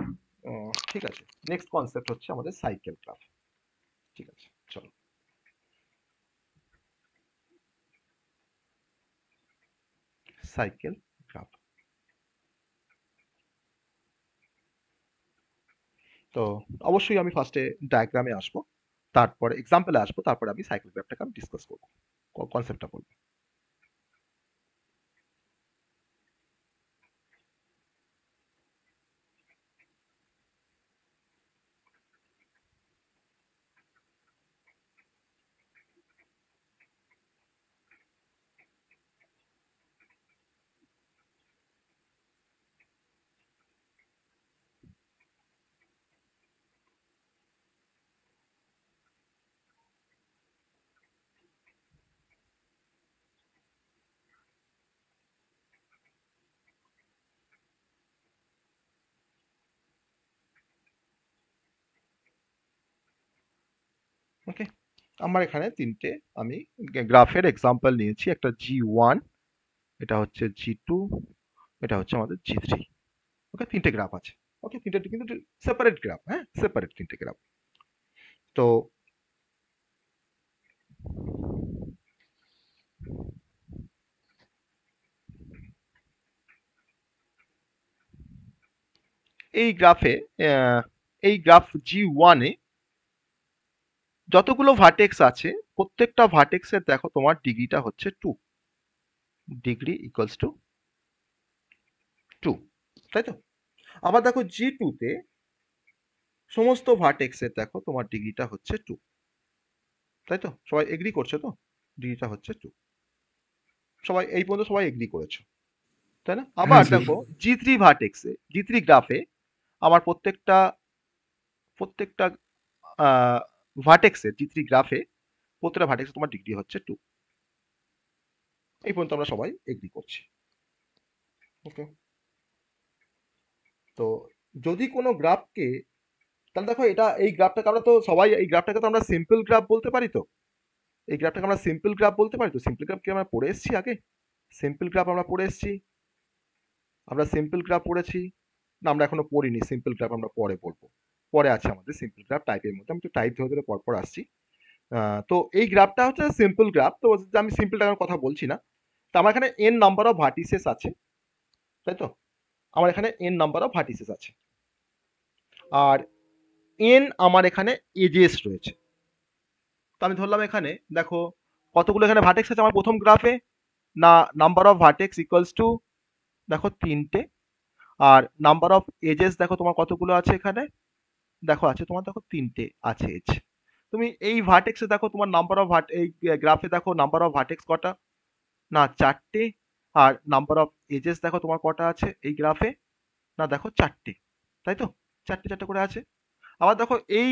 ঠিক আছে, নেক্সট কনসেপ্ট হচ্ছে আমাদের সাইকেল গ্রাফ। ঠিক আছে, চলো। সাইকেল গ্রাফ, তো অবশ্যই আমি ফার্স্টে ডায়াগ্রামে আসবো, তারপরে এক্সাম্পলে আসবো, তারপরে আমি সাইকেল গ্রাফটাকে আমি ডিসকাস করবো, কনসেপ্টটা বলবো। ওকে, আমার এখানে তিনটে আমি গ্রাফের এক্সাম্পল নিয়েছি, একটা G1, এটা হচ্ছে G2, এটা হচ্ছে আমাদের G3। ওকে, তিনটে গ্রাফ আছে। ওকে, তিনটে কিন্তু সেপারেট গ্রাফ, হ্যাঁ, সেপারেট তিনটে গ্রাফ। তো এই গ্রাফে, এই গ্রাফ G1 এ যতগুলো ভার্টেক্স আছে, প্রত্যেকটা ভার্টেক্সের দেখো তোমার ডিগ্রিটা হচ্ছে 2, ডিগ্রি ইকুয়ালস টু 2, তাই তো? আবার দেখো G2 তে সমস্ত ভার্টেক্সের দেখো তোমার ডিগ্রিটা হচ্ছে 2, তাই তো? সবাই এগ্রি করছো তো? ডিগ্রিটা হচ্ছে 2, সবাই এই পর্যন্ত সবাই এগ্রি করেছো, তাই না? আবার স্যার। দেখো G3 ভার্টেক্সে, G3 গ্রাফে আমার প্রত্যেকটা ভার্টেক্সে, G3 গ্রাফে প্রত্যেকটা ভার্টেক্সে তোমার ডিগ্রি হচ্ছে 2। এই পর্যন্ত আমরা সবাই এগ্রি করছি। ওকে, তো যদি কোনো গ্রাফকে, তাহলে দেখো এটা, এই গ্রাফটাকে আমরা তো সবাই, এই গ্রাফটাকে তো আমরা সিম্পল গ্রাফ বলতে পারি তো? এই গ্রাফটাকে আমরা সিম্পল গ্রাফ বলতে পারি তো? সিম্পল গ্রাফ কি আমরা পড়ে এসেছি আগে? সিম্পল গ্রাফ আমরা পড়ে এসেছি, আমরা সিম্পল গ্রাফ পড়েছি না? আমরা এখনো পড়িনি সিম্পল গ্রাফ, আমরা পরে বলবো, পরে আছে আমাদের সিম্পল গ্রাফ টাইপের মধ্যে, আমি তো টাইপ ধরে ধরে পরপর আসছি। তো এই গ্রাফটা হচ্ছে সিম্পল গ্রাফ, তো আমি সিম্পল টাকার কথা বলছি না। তো আমার এখানে n নাম্বার অফ ভার্টিসেস আছে, তাই তো? আমার এখানে n নাম্বার অফ ভার্টিসেস আছে, আর n আমার এখানে এজেস রয়েছে। তো আমি ধরলাম এখানে দেখো কতগুলো এখানে ভার্টেক্স আছে আমার প্রথম গ্রাফে, না number of vertex equals to দেখো 3টে, আর নাম্বার অফ এজেস দেখো তোমার কতগুলো আছে এখানে, দেখো আছে তোমার, দেখো 3টে আছে এজ। তুমি এই ভার্টেক্সে দেখো তোমার নাম্বার অফ এই গ্রাফে দেখো নাম্বার অফ ভার্টেক্স কটা, না 4টে, আর নাম্বার অফ এজেস দেখো তোমার কটা আছে এই গ্রাফে, না দেখো 4টে, তাই তো? 4টে 4টে করে আছে। আবার দেখো এই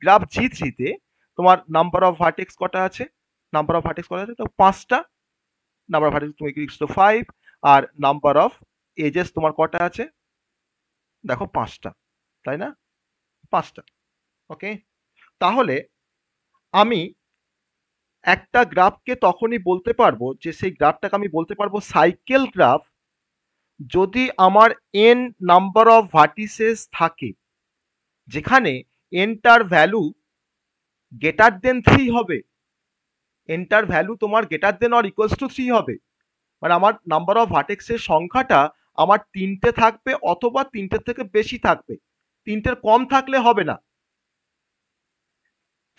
গ্রাফ G3 তে তোমার নাম্বার অফ ভার্টেক্স কটা আছে, নাম্বার অফ ভার্টেক্স কটা আছে, তো 5টা, নাম্বার অফ ভার্টেক্স তুমি ইকুয়ালস টু 5, আর নাম্বার অফ এজেস তোমার কটা আছে, দেখো 5টা, তাই না? 5টা। ওকে, তাহলে আমি একটা গ্রাফকে তখনই বলতে পারবো যে সেই গ্রাফটাকে আমি বলতে পারবো সাইকেল গ্রাফ যদি আমার n নাম্বার অফ ভার্টিসেস থাকে, যেখানে nটার ভ্যালু গ্রেটার দেন 3 হবে, nটার ভ্যালু তোমার greater than or equals to 3 হবে, মানে আমার নাম্বার অফ ভার্টেক্সের সংখ্যাটা আমার 3টে থাকবে অথবা 3টের থেকে বেশি থাকবে, 3টের কম থাকলে হবে না।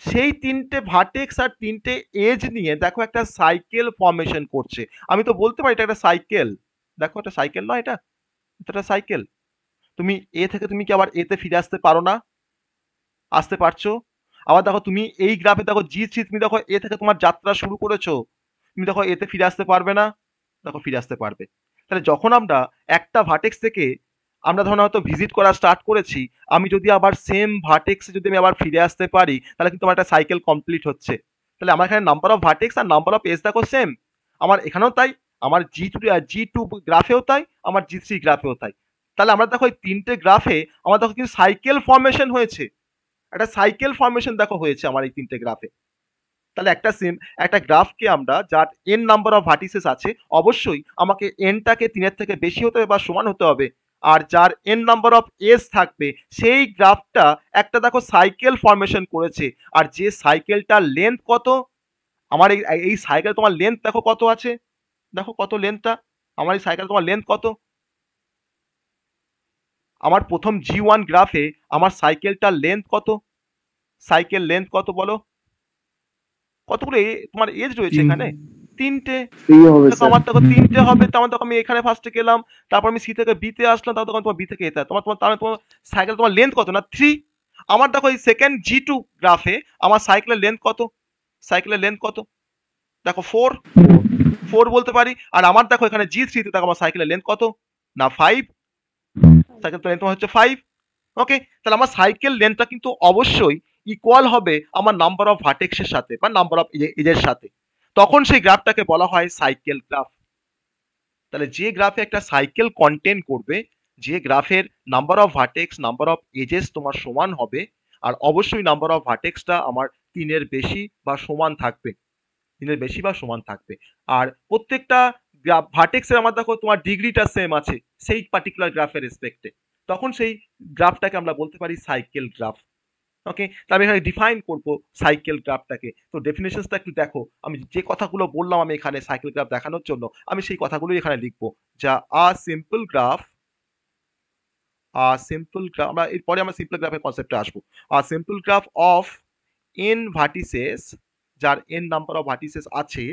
সেই 3টে ভার্টেক্স আর 3টে এজ নিয়ে দেখো একটা সাইকেল ফর্মেশন করছে। আমি তো বলতে পারি এটা একটা সাইকেল, দেখো এটা সাইকেল নয়, এটা একটা সাইকেল। তুমি এ থেকে তুমি কি আবার এতে ফিরে আসতে পারো না? আসতে পারছো। আবার দেখো তুমি এই গ্রাফে দেখো G3, তুমি দেখো এ থেকে তোমার যাত্রা শুরু করেছো, তুমি দেখো এতে ফিরে আসতে পারবে না? দেখো ফিরে আসতে পারবে। তাহলে যখন আমরা একটা ভার্টেক্স থেকে আমরা ধরো হয়তো ভিজিট করা স্টার্ট করেছি, আমি যদি আবার সেম ভার্টেক্সে যদি আমি আবার ফিরে আসতে পারি, তাহলে কিন্তু আমার একটা সাইকেল কমপ্লিট হচ্ছে। তাহলে আমার এখানে নাম্বার অফ ভার্টেক্স আর নাম্বার অফ এজ দেখো সেম, আমার এখানেও তাই, আমার G2 গ্রাফেও তাই, আমার G3 গ্রাফেও তাই। তাহলে আমরা দেখো এই 3টে গ্রাফে আমার দেখো কিন্তু সাইকেল ফর্মেশন হয়েছে, একটা সাইকেল ফর্মেশন দেখো হয়েছে আমার এই 3টে গ্রাফে। তাহলে একটা গ্রাফকে আমরা, যার n নাম্বার অফ ভার্টিসেস আছে, অবশ্যই আমাকে nটাকে 3-এর থেকে বেশি হতে হবে বা সমান হতে হবে, আর যার n নাম্বার অফ এজ থাকবে সেই গ্রাফটা একটা দেখো সাইকেল ফরমেশন করেছে। আর যে সাইকেলটার লেন্থ কত, আমার এই সাইকেল তোমার লেন্থ দেখো কত আছে, দেখো কত লেন্থটা, আমার এই সাইকেল তোমার লেন্থ কত, আমার প্রথম G1 গ্রাফে আমার সাইকেলটার লেন্থ কত, সাইকেল লেন্থ কত বলো, কতগুলো তোমার এজ রয়েছে এখানে, তিনটে। দেখো আমার দেখো তিনটে হবে, তার মানে আমি এখানে ফার্স্টে গেলাম, তারপর আমি সি থেকে বি তে আসলাম, তারপর তোমার বি থেকে এতে, তোমার তোমার তাহলে তোমার সাইকেল তোমার লেন্থ কত না 3। আমার দেখো এই সেকেন্ড G2 গ্রাফে আমার সাইকেলের লেন্থ কত, সাইকেলের লেন্থ কত, দেখো 4 4 বলতে পারি। আর আমার দেখো এখানে G3 তে দেখো আমার সাইকেলের লেন্থ কত না 5, সাইকেল লেন্থ হচ্ছে 5। ওকে, তাহলে আমার সাইকেল লেন্থটা কিন্তু অবশ্যই ইকুয়াল হবে আমার নাম্বার অফ ভার্টেক্সের সাথে বা নাম্বার অফ এজের সাথে, তখন সেই গ্রাফটাকে বলা হয় সাইকেল গ্রাফ। তাহলে যে গ্রাফে একটা সাইকেল কন্টেন করবে, যে গ্রাফের number of vertex number of edges তোমার সমান হবে, আর অবশ্যই নাম্বার অফ ভার্টেক্সটা আমার 3-এর বেশি বা সমান থাকবে, 3-এর বেশি বা সমান থাকবে। আর প্রত্যেকটা ভার্টেক্সের আমার দেখো তোমার ডিগ্রিটা সেম আছে সেই পার্টিকুলার গ্রাফের রেসপেক্টে, তখন সেই গ্রাফটাকে আমরা বলতে পারি সাইকেল গ্রাফ। ওকে, তাহলে আমি এখানে ডিফাইন করব সাইকেল গ্রাফটাকে। তো ডেফিনেশনসটা একটু দেখো, আমি যে কথাগুলো বললাম আমি এখানে সাইকেল গ্রাফ দেখানোর জন্য, আমি সেই কথাগুলোই এখানে লিখবো। যা সিম্পল গ্রাফ, আমরা এরপরে আমরা সিম্পল গ্রাফের কনসেপ্টে আসবো। Simple graph of n vertices, যার n নাম্বার অফ ভার্টিসেস আছে,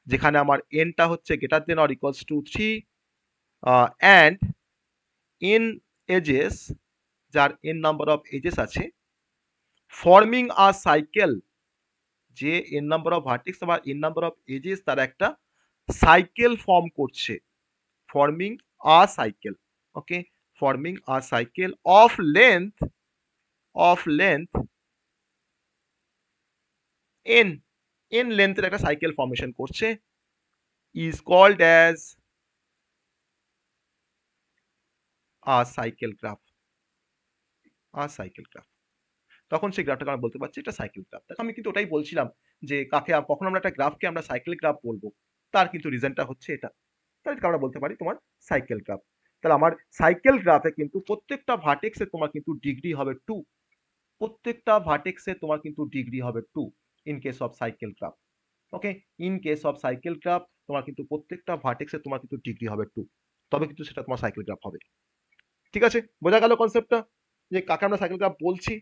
যেখানে আমার nটা হচ্ছে greater than or equals to 3 and n edges, যার n নাম্বার অফ এজেস আছে, ফর্মিং আ সাইকেল, যে n নাম্বার অফ ভার্টেক্স বা n নাম্বার অফ এজেস তার একটা সাইকেল ফর্ম করছে, forming a cycle. Okay, forming a cycle of length n, n লেন্থের একটা সাইকেল ফর্মেশন করছে, is called as a cycle graph, a cycle graph. তখন সেই গ্রাফটাকে আমরা বলতে পারছি এটা সাইকেল গ্রাফ। দেখো আমি কিন্তু ওটাই বলছিলাম যে কখন আমরা একটা গ্রাফকে আমরা সাইকেল গ্রাফ বলবো, তার কিন্তু রিজনটা হচ্ছে এটা, তাহলে আমরা বলতে পারি তোমার সাইকেল গ্রাফ। তাহলে আমার সাইকেল গ্রাফে কিন্তু প্রত্যেকটা ভার্টেক্সে তোমার কিন্তু ডিগ্রি হবে 2, প্রত্যেকটা ভার্টেক্সে তোমার কিন্তু ডিগ্রি হবে 2 in case of cycle graph. Okay, in case of cycle graph তোমার কিন্তু প্রত্যেকটা ভার্টেক্সে তোমার কিন্তু ডিগ্রি হবে 2, তবে কিন্তু সেটা তোমার সাইকেল গ্রাফ হবে। ঠিক আছে, বোঝা গেল কনসেপ্টটা, যে কাকে আমরা সাইকেল গ্রাফ বলছি,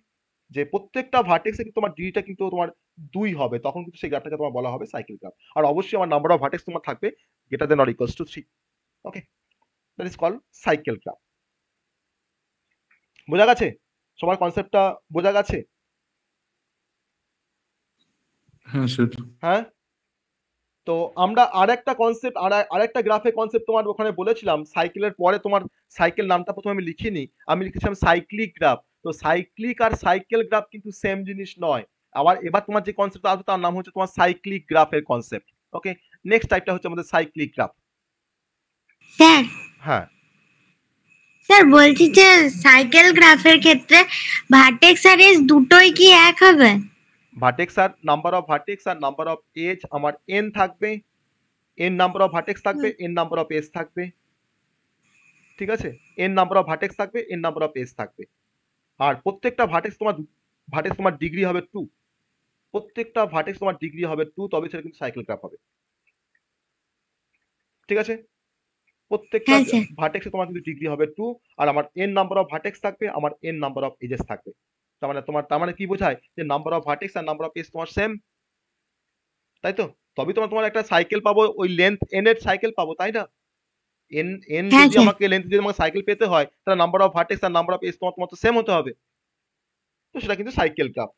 যে প্রত্যেকটা ভার্টেক্সে কিন্তু তোমার ডিগ্রিটা কিন্তু তোমার 2 হবে, তখন কিন্তু সেই গ্রাফটাকে তোমার বলা হবে সাইকেল গ্রাফ। আর অবশ্যই আমার নাম্বার অফ ভার্টেক্স তোমার থাকবে greater than or equals to 3। Okay, that is called cycle graph. বোঝা গেছে, সবার কনসেপ্টটা বোঝা গেছে? হ্যাঁ স্যার। হ্যাঁ, তো আমরা আরেকটা কনসেপ্ট, আরেকটা গ্রাফের কনসেপ্ট তোমার ওখানে বলেছিলাম, সাইকেলের পরে তোমার সাইকেল নামটা প্রথমে আমি লিখিনি, আমি লিখেছিলাম সাইক্লিক গ্রাফ। তো সাইক্লিক আর সাইকেল গ্রাফ কিন্তু সেম জিনিস নয়। আবার এবার তোমার যে কনসেপ্ট আসবে তার নাম হচ্ছে তোমার সাইক্লিক গ্রাফের কনসেপ্ট। ওকে, নেক্সট টাইপটা হচ্ছে আমাদের সাইক্লিক গ্রাফ। স্যার, হ্যাঁ স্যার বলছি যে সাইকেল গ্রাফের ক্ষেত্রে ভার্টেক্স আর এজ দুটোই কি এক হবে? ভার্টেক্স আর নাম্বার অফ ভার্টেক্স আর নাম্বার অফ এজ আমার n থাকবে, n নাম্বার অফ ভার্টেক্স থাকবে, n নাম্বার অফ এজ থাকবে। ঠিক আছে, n নাম্বার অফ ভার্টেক্স থাকবে, n নাম্বার অফ এজ থাকবে। আর প্রত্যেকটা ভার্টেক্স তোমার ডিগ্রি হবে 2, প্রত্যেকটা ভার্টেক্স তোমার ডিগ্রি হবে 2, তবে সেটা কিন্তু সাইকেল গ্রাফ হবে। ঠিক আছে, প্রত্যেকটা হ্যাঁ স্যার। ভার্টেক্সে তোমার কিন্তু ডিগ্রি হবে 2, আর আমার n নাম্বার অফ ভার্টেক্স থাকবে, আমার n নাম্বার অফ এজেস থাকবে। তার মানে কি বোঝায়, যে নাম্বার অফ ভার্টেক্স আর নাম্বার অফ এজ তোমার সেম, তাই তো? তবেই তোমার একটা সাইকেল পাবো, ওই লেন্থ n এর সাইকেল পাবো, তাই না? n হ্যাঁ যদি স্যার। আমাকে লেন্থ যদি আমাকে সাইকেল পেতে হয়, তাহলে নাম্বার অফ ভার্টেক্স আর নাম্বার অফ এজ তোমার তো সেম হতে হবে, তো সেটা কিন্তু সাইকেল গ্রাফ।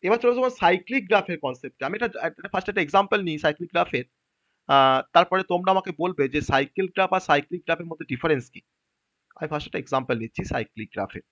এবার চলো তোমার সাইক্লিক গ্রাফের কনসেপ্টে, আমি এটা ফার্স্ট একটা এক্সাম্পল নিই সাইক্লিক গ্রাফের, তারপরে তোমরা আমাকে বলবে যে সাইকেল গ্রাফ আর সাইক্লিক গ্রাফের মধ্যে ডিফারেন্স কি। আমি ফার্স্ট একটা এক্সাম্পল নিচ্ছি সাইক্লিক গ্রাফের।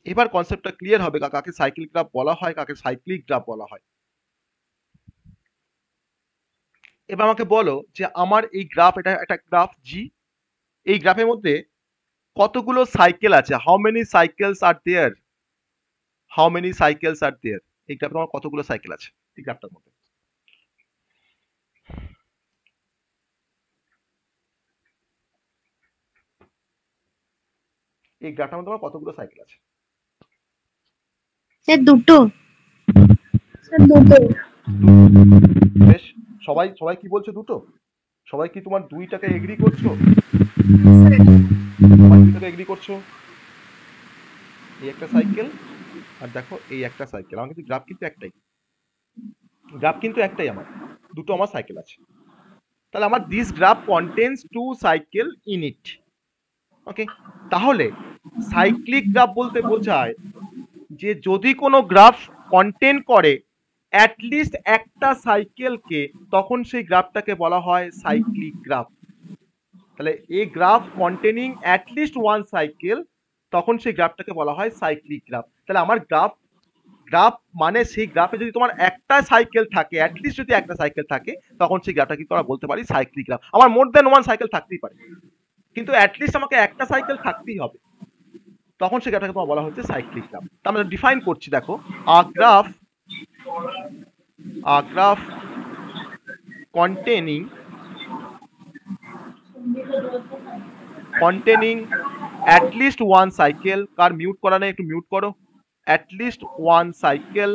এবার কনসেপ্টটা ক্লিয়ার হবে কাকে সাইকেল গ্রাফ বলা হয়, কাকে সাইক্লিক গ্রাফ বলা হয়। এবার আমাকে বলো যে আমার এই গ্রাফ, এটা একটা গ্রাফ জি, এই গ্রাফের মধ্যে কতগুলো সাইকেল আছে, how many cycles are there, how many cycles are there, এই গ্রাফে আমার কতগুলো সাইকেল আছে এই গ্রাফটার মধ্যে। এই গ্রাফটার মধ্যে আমার কতগুলো সাইকেল আছে? স্যার দুটো। বেশ, সবাই সবাই কি বলছো? দুটো? সবাই কি তোমার দুইটাকে এগ্রি করছো? সবাই দুইটাকে এগ্রি করছো? এই একটা সাইকেল আর দেখো এই একটা সাইকেল, আমার কিন্তু গ্রাফ কিন্তু একটাই, গ্রাফ কিন্তু একটাই, আমার দুটো আমার সাইকেল আছে। তাহলে আমার this graph contains to cycle in it. Okay, তাহলে সাইক্লিক গ্রাফ বলতে বোঝায় যে যদি কোনো গ্রাফ কন্টেন করে অ্যাটলিস্ট একটা সাইকেলকে, তখন সেই গ্রাফটাকে বলা হয় সাইক্লিক গ্রাফ। তাহলে এই graph containing at least one cycle, তখন সেই গ্রাফটাকে বলা হয় সাইক্লিক গ্রাফ। তাহলে আমার গ্রাফ, গ্রাফ মানে সেই গ্রাফে যদি তোমার একটা সাইকেল থাকে, অ্যাটলিস্ট যদি একটা সাইকেল থাকে, তখন সেই গ্রাফটা কিন্তু আমরা বলতে পারি সাইক্লিক গ্রাফ। আমার মোর দেন ওয়ান সাইকেল থাকতেই পারে, কিন্তু অ্যাটলিস্ট আমাকে একটা সাইকেল থাকতেই হবে, তখন সেই গ্রাফটাকে তোমার বলা হচ্ছে সাইক্লিক গ্রাফ। তা আমরা ডিফাইন করছি, দেখো a graph containing at least one cycle, কার মিউট করা নেই একটু মিউট করো, at least one cycle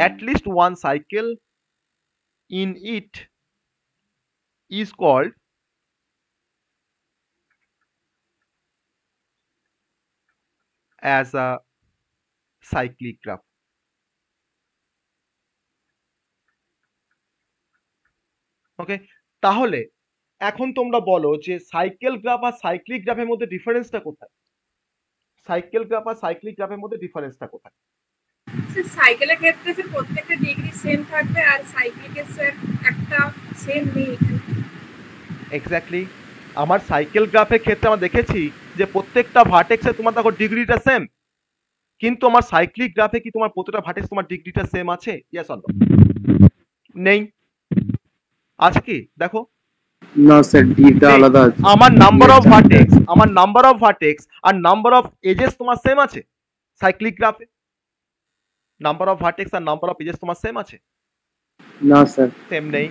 at least one cycle in it is called as a cyclic graph. ওকে, তাহলে এখন তোমরা বলো যে সাইকেল গ্রাফ আর সাইক্লিক গ্রাফের মধ্যে ডিফারেন্সটা কোথায়? সাইকেল গ্রাফ আর সাইক্লিক গ্রাফের মধ্যে ডিফারেন্সটা কোথায়? সাইকেলের ক্ষেত্রে যে প্রত্যেকটা ডিগ্রি সেম থাকবে আর সাইক্লিকের স্যার একটা সেম নেই। এক্স্যাক্টলি, আমার সাইকেল গ্রাফের ক্ষেত্রে আমরা দেখেছি যে প্রত্যেকটা ভার্টেক্সে তোমার দেখো ডিগ্রিটা সেম, কিন্তু আমার সাইক্লিক গ্রাফে কি তোমার প্রত্যেকটা ভার্টেক্স তোমার ডিগ্রিটা সেম আছে? Yes or no? নেই। আছে কি? দেখো না স্যার, ডিটা আলাদা আছে। আমার নাম্বার অফ ভার্টেক্স আর নাম্বার অফ এজেস তোমার সেম আছে সাইক্লিক গ্রাফে? নাম্বার অফ ভার্টেক্স আর নাম্বার অফ এজেস তোমার সেম আছে? না স্যার, সেম নেই।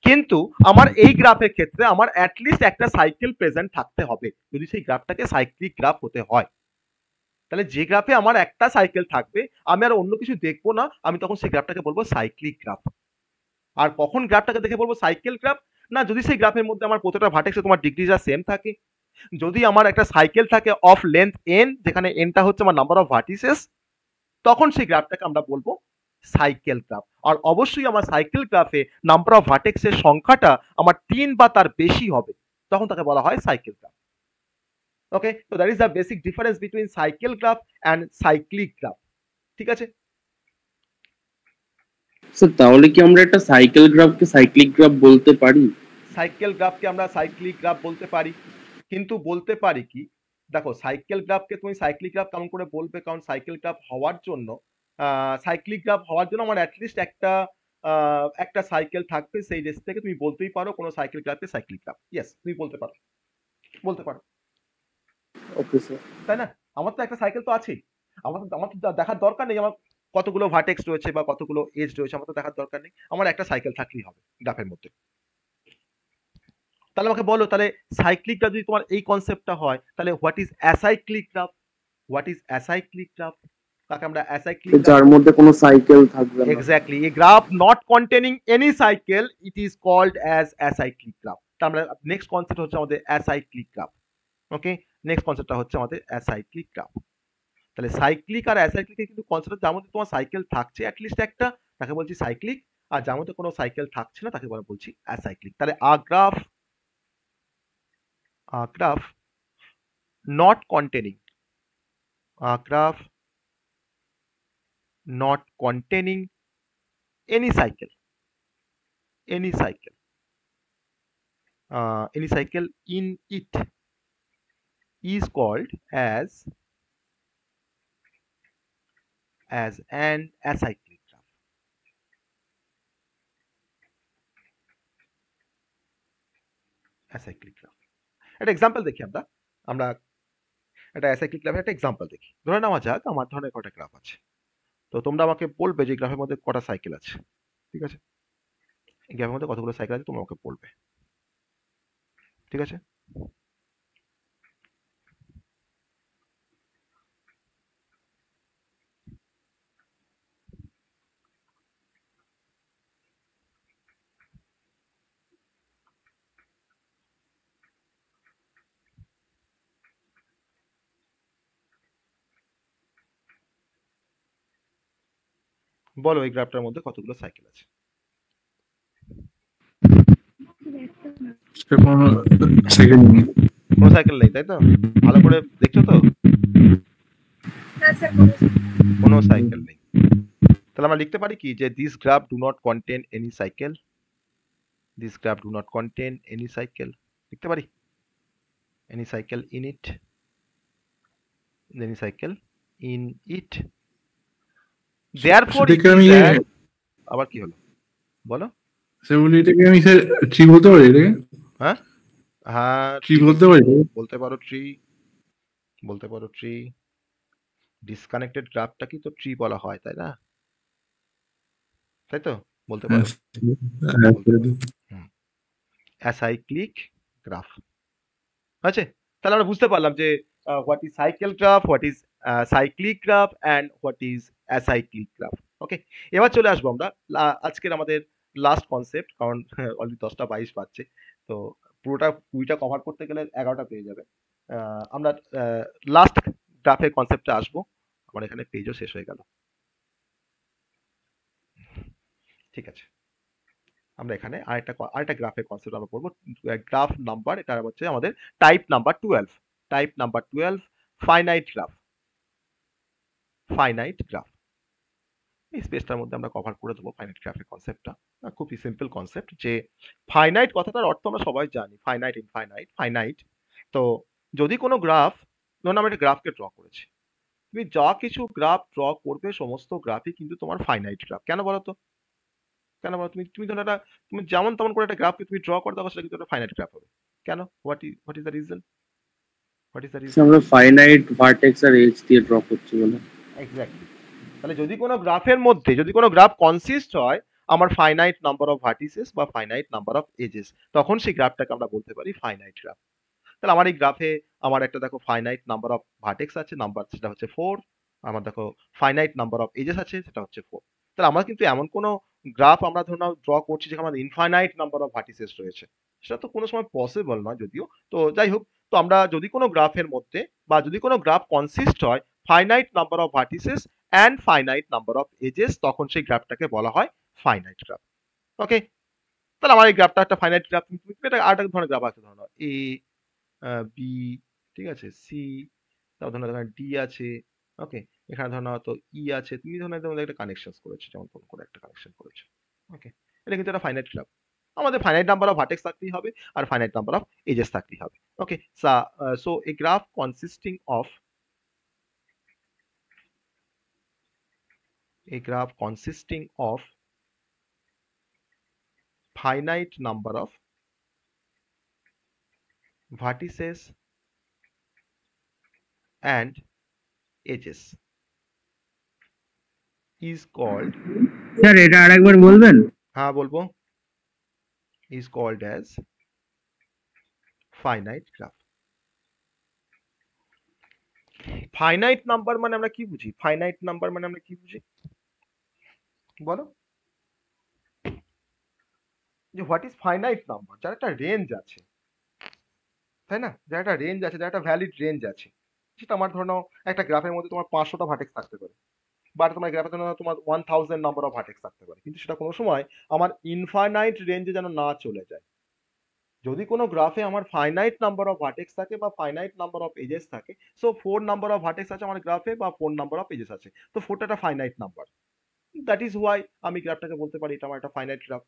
কিন্তু আমার এই গ্রাফের ক্ষেত্রে আমার অ্যাটলিস্ট একটা সাইকেল প্রেজেন্ট থাকতে হবে যদি সেই গ্রাফটাকে সাইক্লিক গ্রাফ হতে হয়। তাহলে যে গ্রাফে আমার একটা সাইকেল থাকবে, আমি আর অন্য কিছু দেখবো না, আমি তখন সেই গ্রাফটাকে বলবো সাইক্লিক গ্রাফ। আর কখন গ্রাফটাকে দেখে বলবো সাইকেল গ্রাফ? না, যদি সেই গ্রাফের মধ্যে আমার প্রত্যেকটা ভার্টেক্সে তোমার ডিগ্রিটা সেম থাকে, যদি আমার একটা সাইকেল থাকে অফ লেন্থ এন, যেখানে এনটা হচ্ছে আমার নাম্বার অফ ভার্টিসেস, তখন সেই গ্রাফটাকে আমরা বলবো সাইকেল গ্রাফ। আর অবশ্যই আমার সাইকেল গ্রাফে নাম্বার অফ ভার্টেক্সের সংখ্যাটা আমার 3 বা তার বেশি হবে, তখন তাকে বলা হয় cycle graph. Okay, so that is the basic difference between cycle graph and cyclic graph. ঠিক আছে? স্যার তাহলে কি আমরা একটা সাইকেল গ্রাফকে সাইক্লিক গ্রাফ বলতে পারি? সাইকেল গ্রাফকে আমরা সাইক্লিক গ্রাফ বলতে পারি, কিন্তু বলতে পারি কি, দেখো সাইকেল গ্রাফকে তুমি সাইক্লিক গ্রাফ কেমন করে বলবে? কারণ সাইকেল গ্রাফ হওয়ার জন্য, সাইক্লিক গ্রাফ হওয়ার জন্য আমার অ্যাটলিস্ট একটা সাইকেল থাকবে, সেই রেস থেকে তুমি বলতেই পারো কোনো সাইকেল গ্রাফকে সাইক্লিক গ্রাফ। ইয়েস, তুমি বলতে পারো। Okay sir. তাই না? আমার তো একটা সাইকেল তো আছেই, আমার তো দেখার দরকার নেই আমার কতগুলো ভার্টেক্স রয়েছে বা কতগুলো এজ রয়েছে, আমার তো দেখার দরকার নেই, আমার একটা সাইকেল থাকলেই হবে গ্রাফের মধ্যে। তাহলে আমাকে বলো, তাহলে সাইক্লিক গ্রাফ যদি তোমার এই কনসেপ্টটা হয়, তাহলে হোয়াট ইজ অ্যাসাইক্লিক গ্রাফ? তাকে আমরা অ্যাসাইক্লিক, যার মধ্যে কোনো সাইকেল থাকবে না। Exactly, a graph not containing any cycle, it is called as acyclic graph. তাহলে আমরা নেক্সট কনসেপ্ট হচ্ছে আমাদের অ্যাসাইক্লিক গ্রাফ। ওকে, নেক্সট কনসেপ্টটা হচ্ছে আমাদের অ্যাসাইক্লিক গ্রাফ। তাহলে সাইক্লিক আর অ্যাসাইক্লিকের কিন্তু কনসেপ্ট, যার মধ্যে তোমার সাইকেল থাকছে অ্যাটলিস্ট একটা, তাকে বলছি সাইক্লিক, আর যার মধ্যে কোনো সাইকেল থাকছে না তাকে বলছি অ্যাসাইক্লিক। তাহলে a graph not containing any cycle any cycle in it is called as an acyclic graph. Acyclic graph একটা এক্সাম্পল দেখি আমরা একটা অ্যাসাইক্লিক গ্রাফের একটা এক্সাম্পল দেখি। ধরে নেওয়া যাক আমার ধরনের কটা গ্রাফ আছে, তো তোমরা আমাকে বলবে যে গ্রাফের মধ্যে কটা সাইকেল আছে। ঠিক আছে, এই গ্রাফের মধ্যে কতগুলো সাইকেল আছে তোমরা আমাকে বলবে। ঠিক আছে, বলো এই গ্রাফটার মধ্যে কতগুলো সাইকেল আছে। কোনো সাইকেল নেই। কোনো সাইকেল নেই, তাই তো? ভালো করে দেখছো তো? হ্যাঁ স্যার, কোনো সাইকেল নেই। তাহলে আমরা লিখতে পারি কি যে this graph do not contain any cycle, this graph do not contain any cycle, লিখতে পারি any cycle in it, any cycle in it. Therefore it is an- আবার কি হলো বলো? সেগুলি এটাকে আমি স্যার ট্রি বলতে পারি এটাকে? হ্যাঁ হ্যাঁ, ট্রি বলতে পারি? বলতে পারো ট্রি, বলতে পারো ট্রি। ডিসকানেক্টেড গ্রাফটাকে তো ট্রি বলা হয়, তাই না? তাই তো বলতে পারো অ্যাসাইক্লিক গ্রাফ। আছে, তাহলে আমরা বুঝতে পারলাম যে what is cycle graph, what is cyclic graph and what is acyclic graph. Okay, এবার চলে আসবো আমরা আজকের আমাদের লাস্ট কনসেপ্ট, কারণ অলরেডি 10:22 বাজছে, তো পুরোটা 20টা কভার করতে গেলে 11টা পেয়ে যাবে। আমরা লাস্ট গ্রাফের কনসেপ্টে আসবো। আমার এখানে পেজও শেষ হয়ে গেল। ঠিক আছে, আমরা এখানে আরেকটা গ্রাফের কনসেপ্ট আমরা পড়বো। গ্রাফ নাম্বার, এটা হচ্ছে আমাদের type number 12, type number 12 finite graph. Finite graph এই স্পেসটার মধ্যে আমরা কভার করে দেবো ফাইনাইট গ্রাফের কনসেপ্টটা। খুবই সিম্পল কনসেপ্ট, যে ফাইনাইট কথাটার অর্থ আমরা সবাই জানি, ফাইনাইট ইনফাইনাইট ফাইনাইট। তো যদি কোনো গ্রাফ, ধরুন আমরা একটা গ্রাফকে ড্র করেছি, তুমি যা কিছু গ্রাফ ড্র করবে সমস্ত গ্রাফই কিন্তু তোমার ফাইনাইট গ্রাফ। কেন বলো তো? কেন বলো? তুমি ধরো একটা, তুমি যেমন তেমন করে একটা গ্রাফকে তুমি ড্র করে দাও, সেটা কিন্তু একটা ফাইনাইট গ্রাফ হবে। কেন? What is the reason? What is the reason? আমরা ফাইনাইট ভার্টেক্স আর এজ দিয়ে ড্র করছি বলে। এক্স্যাক্টলি। তাহলে যদি কোনো গ্রাফের মধ্যে, যদি কোনো গ্রাফ কনসিস্ট হয় আমার ফাইনাইট নাম্বার অফ ভার্টিসেস বা ফাইনাইট নাম্বার অফ এজেস, তখন সেই গ্রাফটাকে আমরা বলতে পারি ফাইনাইট গ্রাফ। তাহলে আমার এই গ্রাফে আমার একটা দেখো ফাইনাইট নাম্বার অফ ভার্টেক্স আছে, নাম্বার সেটা হচ্ছে 4, আমার দেখো ফাইনাইট নাম্বার অফ এজেস আছে, সেটা হচ্ছে 4। তাহলে আমরা কিন্তু এমন কোনো গ্রাফ আমরা ধরুন ড্র করছি যেখানে আমাদের ইনফাইনাইট নাম্বার অফ ভার্টিসেস রয়েছে, সেটা তো কোনো সময় পসিবল নয় যদিও। তো যাই হোক, তো আমরা যদি কোনো গ্রাফের মধ্যে বা যদি কোনো গ্রাফ কনসিস্ট হয় finite number of vertices and finite number of edges, তখন সেই গ্রাফটাকে বলা হয় ফাইনাইট গ্রাফ। ওকে, তাহলে আমার এই গ্রাফটা একটা ফাইনাইট গ্রাফ। তুমি এটা আরেকটা ধরনের গ্রাফ আছে, ধরো এ বি, ঠিক আছে, সি, তারপর ধরো ডি আছে। ওকে, এখানে ধরো হয়তো ই আছে, তুমি ধরো একটা কানেকশন করেছো, যেমন কোন করে একটা কানেকশন করেছো। ওকে, এটা কিন্তু একটা ফাইনাইট গ্রাফ। আমাদের ফাইনাইট নাম্বার অফ ভার্টেক্স থাকতেই হবে আর ফাইনাইট নাম্বার অফ এজেস থাকতেই হবে। Okay, so a graph consisting of a graph consisting of finite number of vertices and edges is called, sir এটা আরেকবার বলবেন? হ্যাঁ বলবো, is called as finite graph. Finite number মানে আমরা কি বুঝি? ফাইনাইট নাম্বার মানে আমরা কি বুঝি বলো? যে হোয়াট ইজ ফাইনাইট নাম্বার? যার একটা রেঞ্জ আছে, তাই না? যার একটা রেঞ্জ আছে, যার একটা ভ্যালিড রেঞ্জ আছে। সেটা আমার ধরো একটা গ্রাফের মধ্যে তোমার 500টা ভার্টেক্স থাকতে পারে, বা তোমার গ্রাফে তোমার 1000 নাম্বার অফ ভার্টেক্স থাকতে পারে, কিন্তু সেটা কোনো সময় আমার ইনফাইনাইট রেঞ্জে যেন না চলে যায়। যদি কোনো গ্রাফে আমার ফাইনাইট নাম্বার অফ ভার্টেক্স থাকে বা ফাইনাইট নাম্বার অফ এজেস থাকে, সো 4 নাম্বার অফ ভার্টেক্স আছে আমার গ্রাফে বা 4 নাম্বার অফ এজেস আছে, তো 4টা একটা finite number. That is why আমি গ্রাফটাকে বলতে পারি এটা আমার একটা ফাইনাইট গ্রাফ।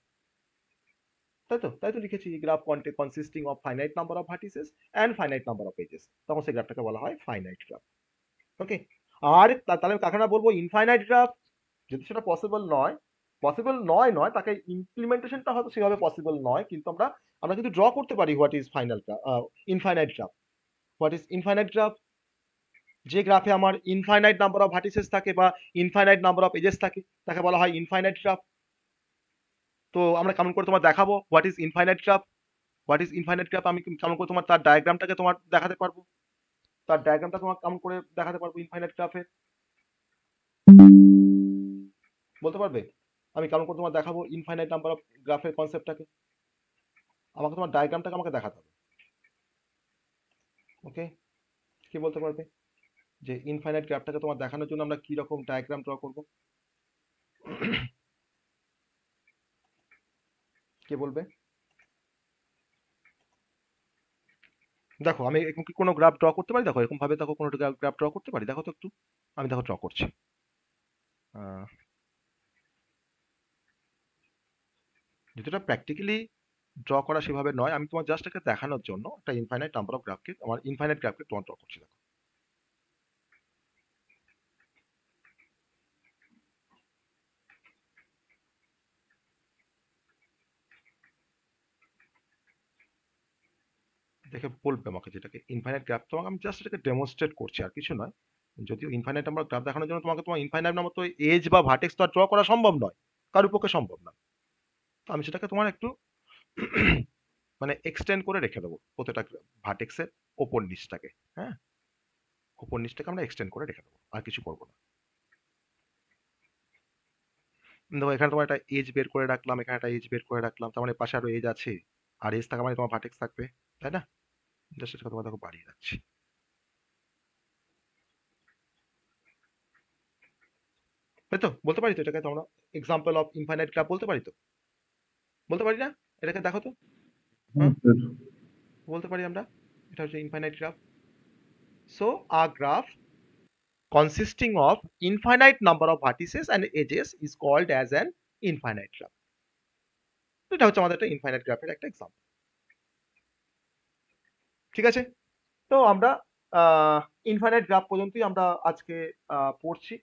তাই তো লিখেছি graph consisting of finite number of vertices and finite number of edges, তখন সেই গ্রাফটাকে বলা হয় ফাইনাইট গ্রাফ। ওকে, আর তাহলে কাকে না বলবো ইনফাইনাইট গ্রাফ, যদি সেটা পসিবল নয় তাকে ইমপ্লিমেন্টেশনটা হয়তো সেভাবে পসিবল নয়, কিন্তু আমরা কিন্তু ড্র করতে পারি what is infinite graph. What is infinite graph? যে গ্রাফে আমার ইনফাইনাইট নাম্বার অফ ভার্টিসেস থাকে বা ইনফাইনাইট নাম্বার অফ এজেস থাকে তাকে বলা হয় ইনফাইনাইট গ্রাফ। তো আমরা কেমন করে তোমার দেখাবো হোয়াট ইজ ইনফাইনাইট গ্রাফ? আমি কেমন করে তোমার তার ডায়াগ্রামটাকে তোমার দেখাতে পারবো, তার ডায়াগ্রামটা তোমার কেমন করে দেখাতে পারবো ইনফাইনাইট গ্রাফে, বলতে পারবে? আমি কেমন করে তোমার দেখাবো ইনফাইনাইট নাম্বার অফ গ্রাফের কনসেপ্টটাকে? আমাকে তোমার ডায়াগ্রামটাকে আমাকে দেখাতে হবে। ওকে, কি বলতে পারবে যে ইনফাইনাইট গ্রাফটাকে তোমার দেখানোর জন্য আমরা কি রকম ডায়াগ্রাম ড্র করব? কে বলবে? দেখো আমি এরকম কি কোনো গ্রাফ ড্র করতে পারি? দেখো এরকম ভাবে দেখো কোনো গ্রাফ ড্র করতে পারি? দেখো তো একটু, আমি দেখো ড্র করছি। যেটা প্র্যাকটিক্যালি ড্র করা সেভাবে নয়, আমি তোমার জাস্ট এটাকে দেখানোর জন্য একটা ইনফাইনাইট নাম্বার অফ গ্রাফকে, আমার ইনফাইনাইট গ্রাফকে তোমার ড্র করছি। দেখো দেখে বলবে আমাকে যেটাকে ইনফাইনাইট গ্রাফ, তোমাকে আমি জাস্ট এটাকে ডেমনস্ট্রেট করছি আর কিছু নয়। যদিও ইনফাইনাইট নাম্বার গ্রাফ দেখানোর জন্য তোমার ইনফাইনাইট নাম্বার তো এজ বা ভার্টেক্স তো ড্র করা সম্ভব নয়, কারোর পক্ষে সম্ভব নয়। আমি সেটাকে তোমার একটু মানে এক্সটেন্ড করে রেখে দেবো প্রত্যেকটা ভার্টেক্সের ওপর নিচটাকে, হ্যাঁ ওপর নিচটাকে আমরা এক্সটেন্ড করে রেখে দেবো, আর কিছু করবো না। দেখো এখানে তোমার একটা এজ বের করে রাখলাম, এখানে একটা এজ বের করে রাখলাম, তার মানে পাশে আরো এজ আছে, আর এজ থাকা মানে তোমার ভার্টেক্স থাকবে, তাই না? জাস্ট সেটা তোমার দেখো বাড়িয়ে রাখছি। তাই তো বলতে পারি তো এটাকে তোমরা এক্সাম্পল অফ ইনফাইনাইট গ্রাফ বলতে পারি তো? বলতে পারি না? এটাকে দেখো তো, বলতে পারি আমরা এটা হচ্ছে infinite graph. So a graph consisting of infinite number of vertices and edges is called as an infinite graph. এটা হচ্ছে আমাদের একটা ইনফাইনাইট গ্রাফের একটা এক্সাম্পল। ঠিক আছে, তো আমরা ইনফাইনাইট গ্রাফ পর্যন্তই আমরা আজকে পড়ছি।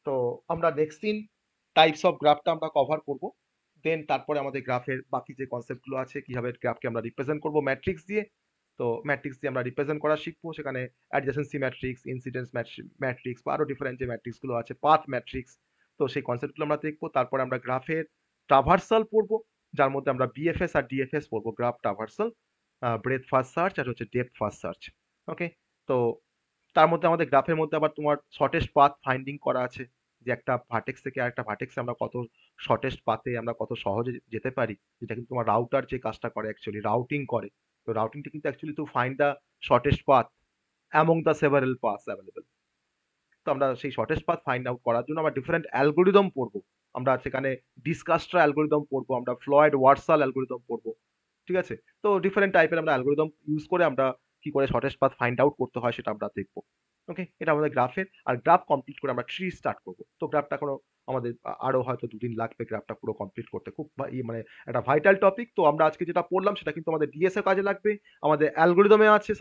তো আমরা নেক্সট দিন টাইপস অফ গ্রাফটা আমরা কভার করব, দেন তারপরে আমাদের গ্রাফের বাকি যে কনসেপ্টগুলো আছে কিভাবে গ্রাফকে আমরা রিপ্রেজেন্ট করব ম্যাট্রিক্স দিয়ে। তো ম্যাট্রিক্স দিয়ে আমরা রিপ্রেজেন্ট করা শিখবো, সেখানে অ্যাডজেসেন্সি ম্যাট্রিক্স, ইনসিডেন্স ম্যাট্রিক্স বা আরো ডিফারেন্ট যে ম্যাট্রিক্সগুলো আছে, পাথ ম্যাট্রিক্স, তো সেই কনসেপ্টগুলো আমরা দেখবো। তারপরে আমরা গ্রাফের ট্রাভার্সাল পড়বো, যার মধ্যে আমরা বিএফএস আর ডিএফএস পড়বো, graph traversal, breadth first search আর হচ্ছে ডেপথ ফার্স্ট সার্চ। ওকে, তো তার মধ্যে আমাদের গ্রাফের মধ্যে আবার তোমার শর্টেস্ট পাথ ফাইন্ডিং করা আছে, যে একটা ভার্টেক্স থেকে আরেকটা ভার্টেক্সে আমরা কত শর্টেস্ট পাথে আমরা কত সহজে যেতে পারি, যেটা কিন্তু তোমার রাউটার যে কাজটা করে অ্যাকচুয়ালি রাউটিং করে। তো রাউটিংটা কিন্তু actually to find the shortest path among the several paths available. তো আমরা সেই শর্টেস্ট পাথ ফাইন্ড আউট করার জন্য আমরা ডিফারেন্ট অ্যালগোরিদম পড়বো, আমরা সেখানে ডিসকাস্ট্রা অ্যালগোরিদম পড়বো, আমরা ফ্লয়েড ওয়াটসাল অ্যালগোরিদম পড়বো। ঠিক আছে, তো ডিফারেন্ট টাইপের আমরা অ্যালগোরিদম ইউজ করে আমরা কি করে শর্টেস্ট পাথ ফাইন্ড আউট করতে হয় সেটা আমরা দেখবো। ওকে, এটা আমাদের গ্রাফের। আর গ্রাফ কমপ্লিট করে আমরা ট্রি স্টার্ট করবো। তো গ্রাফটা এখনো আমাদের আরো হয়তো 2 দিন লাগবে গ্রাফটা পুরো কমপ্লিট করতে, খুব মানে একটা ভাইটাল টপিক। তো আমরা আজকে যেটা পড়লাম সেটা কিন্তু আমাদের ডিএস এর কাজে লাগবে, আমাদের অ্যালগোরিদমে আছে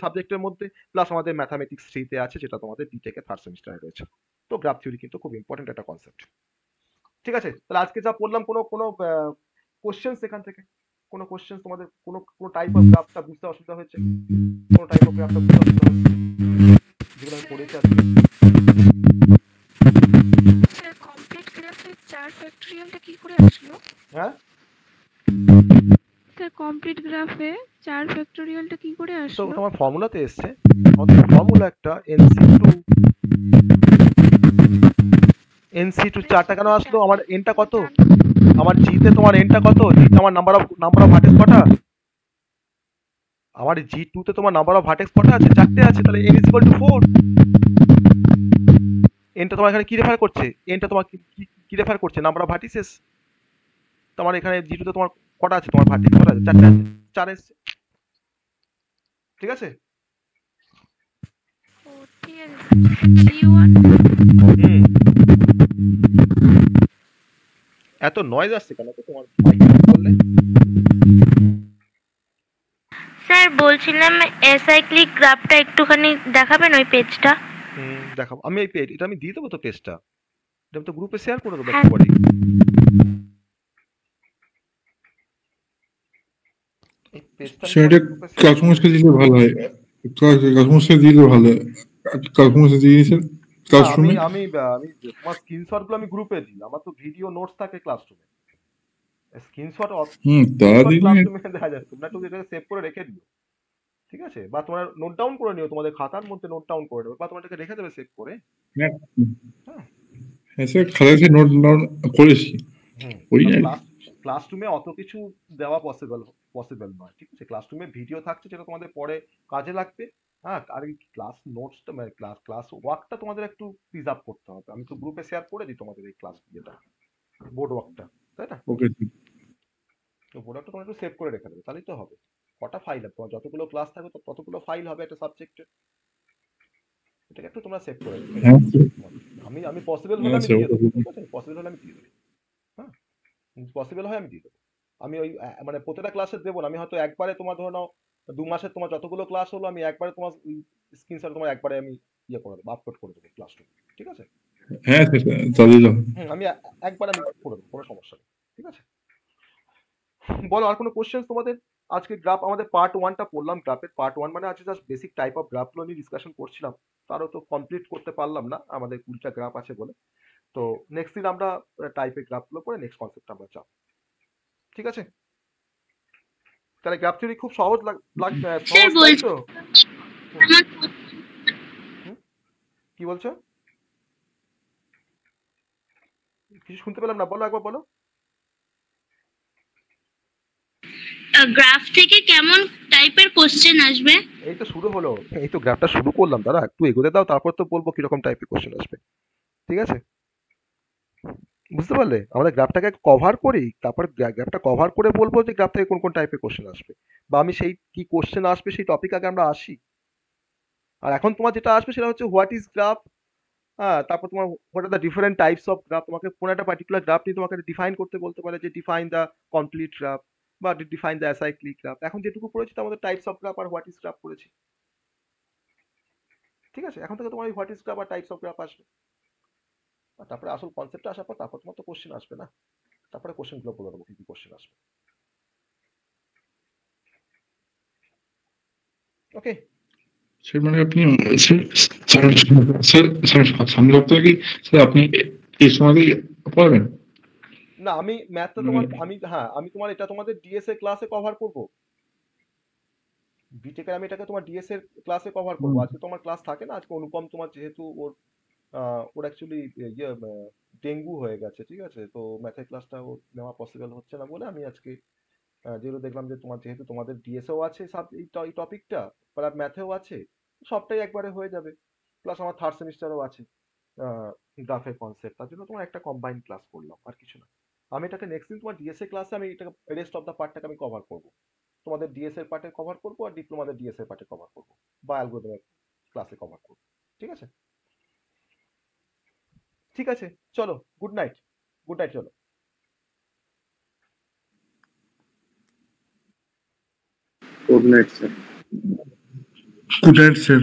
সাবজেক্টের মধ্যে, প্লাস আমাদের ম্যাথামেটিক্স 3 তে আছে, যেটা তোমাদের বি থেকে 3rd সেমিস্টারে রয়েছে। তো গ্রাফ থিওরি কিন্তু খুব ইম্পর্টেন্ট একটা কনসেপ্ট। ঠিক আছে, তাহলে আজকে যা পড়লাম কোনো কোশ্চেনস এখান থেকে, কোনো কোশ্চেনস তোমাদের কোনো টাইপ অফ গ্রাফটা বুঝতে অসুবিধা হয়েছে? কোনো টাইপ অফ গ্রাফটা বুঝতে অসুবিধা হয়েছে যেগুলো আমি পড়েছি আজকে? কমপ্লিট গ্রাফে 4 ফ্যাক্টরিয়ালটা কি করে আসলো? হ্যাঁ স্যার কমপ্লিট গ্রাফে 4 ফ্যাক্টরিয়ালটা কি করে তো আসলো? তোমার ফর্মুলাতে এসছে, আমাদের ফর্মুলা একটা NC2 4টা কেন আসলো? আমার এনটা কত? আমার জিতে তোমার এনটা কত? জিতে আমার নাম্বার অফ ভার্টেক্স কটা? আমার G2 তে তোমার নাম্বার অফ ভার্টেক্স কটা আছে? 4টে আছে, তাহলে n = 4। এনটা তোমার এখানে কি রেফার করছে? এনটা তোমার কি রেফার করছে? Number of vertices. তোমার এখানে G2 তে তোমার কটা আছে? তোমার ভার্টেক্স কটা আছে? 4টে আছে, 4 এসছে। ঠিক আছে, ও ঠিক আছে। G1 এত নয়েজ আসছে কেন তো তোমার মাইক বললে? বলছিলাম অ্যাসাইক্লিক গ্রাফটা একটুখানি দেখাবেন ওই পেজটা? দেখাবো আমি, এই পেজ এটা আমি দিয়ে দেবো তো, পেজটা এটা আমি তো গ্রুপে শেয়ার করে দেবো হ্যাঁ। একটু পরেই। এই পেজটা আমি সেটা গ্রুপে শেয়ার কাকুমুসকে দিলে ভালো হয়, কাকুমুসকে দিলে ভালো হয়। কাকুমুসে দিয়েছেন আমি ক্লাসরুমে। আমি আমি তোমার স্ক্রিনশট গুলো আমি গ্রুপে দিই, আমার তো ভিডিও নোটস থাকে ক্লাসরুমে, স্ক্রিনশট তা দিলে ক্লাসরুমে দেখা যায়, তোমরা একটু এটাকে সেভ করে রেখে দিও, ঠিক আছে? বা তোমরা নোট ডাউন করে নিও, তোমাদের খাতার মধ্যে নোট ডাউন করে নেবে, বা তোমরা এটাকে রেখে দেবে সেভ করে। হ্যাঁ হ্যাঁ স্যার, খাতাতে নোট ডাউন করেছি। ওই ক্লাসরুমে অত কিছু দেওয়া পসিবল নয়, ঠিক আছে? ক্লাসরুমে ভিডিও থাকছে যেটা তোমাদের পরে কাজে লাগবে। হ্যাঁ, আর এই ক্লাস নোটসটা মানে ক্লাস ওয়ার্কটা তোমাদের একটু প্রিজার্ভ করতে হবে। আমি তো গ্রুপে শেয়ার করে দিই তোমাদের এই ক্লাস যেটা বোর্ড ওয়ার্কটা, তাই না? ওকে, তো বোর্ড ওয়ার্কটা তোমরা একটু সেভ করে রেখে দেবে, তাহলেই তো হবে। কটা ফাইল হবে তোমার, যতগুলো ক্লাস থাকবে ততগুলো ফাইল হবে একটা সাবজেক্টে, এটাকে একটু তোমরা সেভ করে রেখে হ্যাঁ দেবে। আমি পসিবল হলে আমি দিয়ে দেবো, ঠিক আছে? পসিবল হলে আমি দিয়ে দেবো, হ্যাঁ পসিবল হয় আমি দিয়ে দেবো। আমি ওই মানে প্রতিটা ক্লাসে দেবো না, আমি হয়তো একবারে তোমার ধরে নাও 2 মাসের তোমার যতগুলো ক্লাস হলো আমি একবারে তোমার স্ক্রিনশট তোমার একবারে আমি ইয়ে করে দেবো, আপলোড করে দেবো ক্লাসরুমে, ঠিক আছে? হ্যাঁ তাহলে আমি একবারে আমি করে দেবো, কোনো সমস্যা নেই, ঠিক আছে? বলো আর কোনো কোশ্চেন তোমাদের? আজকে গ্রাফ আমাদের পার্ট 1টা পড়লাম, গ্রাফের পার্ট 1 মানে আজকে জাস্ট বেসিক টাইপ অফ গ্রাফগুলো নিয়ে ডিসকাশন করছিলাম, তারও তো কমপ্লিট করতে পারলাম না, আমাদের 20টা গ্রাফ আছে বলে। তো নেক্সট দিন আমরা টাইপের গ্রাফগুলো পড়ে নেক্সট কনসেপ্ট আমরা যাব, ঠিক আছে? তাহলে গ্রাফ থিওরি খুব সহজ তাই তো? কি বলছো? কিছু শুনতে পেলাম না, বলো একবার বলো। গ্রাফ থেকে কেমন টাইপের কোশ্চেন আসবে? এই তো শুরু হলো, এই তো গ্রাফটা শুরু করলাম, দাঁড়া একটু এগোতে দাও, তারপর তো বলবো কিরকম টাইপের কোশ্চেন আসবে, ঠিক আছে? বুঝতে পারলে? আমাদের গ্রাফটাকে কভার করি, তারপর গ্রাফটা কভার করে বলবো যে গ্রাফ থেকে কোন কোন টাইপের কোশ্চেন আসবে, বা আমি সেই কি কোশ্চেন আসবে সেই টপিক আগে আমরা আসি। আর এখন তোমার যেটা আসবে সেটা হচ্ছে হোয়াট ইজ গ্রাফ, হ্যাঁ, তারপর তোমার what are the different types of graph, তোমাকে কোনো একটা পার্টিকুলার গ্রাফ নিয়ে তোমাকে ডিফাইন করতে বলতে পারে, যে ডিফাইন দ্য কমপ্লিট গ্রাফ বা ডিফাইন দ্য অ্যাসাইক্লিক গ্রাফ। এখন যেটুকু পড়েছি তো আমাদের টাইপস অফ গ্রাফ আর হোয়াট ইজ গ্রাফ পড়েছি, ঠিক আছে? এখন থেকে তোমার এই হোয়াট ইজ গ্রাফ আর টাইপস অফ গ্রাফ আসবে, আর তারপরে আসল কনসেপ্টটা আসার পর তারপর তোমার তো কোশ্চেন আসবে না, তারপরে কোশ্চেনগুলো বলে দেবো কি কি কোশ্চেন আসবে। ওকে, স্যার মানে আপনি সামনে সপ্তাহে কি স্যার আপনি এই সময়তেই পড়াবেন? না আমি ম্যাথটা তোমার আমি তোমার এটা তোমাদের ডিএসএ ক্লাসে কভার করব, বিটেকের আমি এটাকে তোমার ডিএসএ ক্লাসে কভার করব। আজকে তোমার ক্লাস থাকে না, আজকে অনুপম তোমার যেহেতু ওর অ্যাকচুয়ালি ইয়ে ডেঙ্গু হয়ে গেছে, ঠিক আছে? তো ম্যাথের ক্লাসটা ওর নেওয়া পসিবল হচ্ছে না বলে আমি আজকে যেগুলো দেখলাম যে তোমার যেহেতু তোমাদের ডিএসও আছে এই টপিকটা, প্লাস ম্যাথেও আছে, সবটাই একবারে হয়ে যাবে, প্লাস আমার থার্ড সেমিস্টারও আছে গ্রাফের কনসেপ্ট, তার জন্য তোমার একটা কম্বাইন ক্লাস করলাম, আর কিছু না। আমি এটাকে নেক্সট দিন তোমার ডিএসএ ক্লাসে আমি এটাকে রেস্ট অফ দ্য পার্টটাকে আমি কভার করব, তোমাদের ডিএসএ পার্টে কভার করব আর ডিপ্লোমাদের ডিএসএ পার্টে কভার করব, বা অ্যালগোরিদমের ক্লাসে কভার করব, ঠিক আছে? ঠিক আছে, চলো গুড নাইট, গুড নাইট, চলো। Good night sir. Good night sir.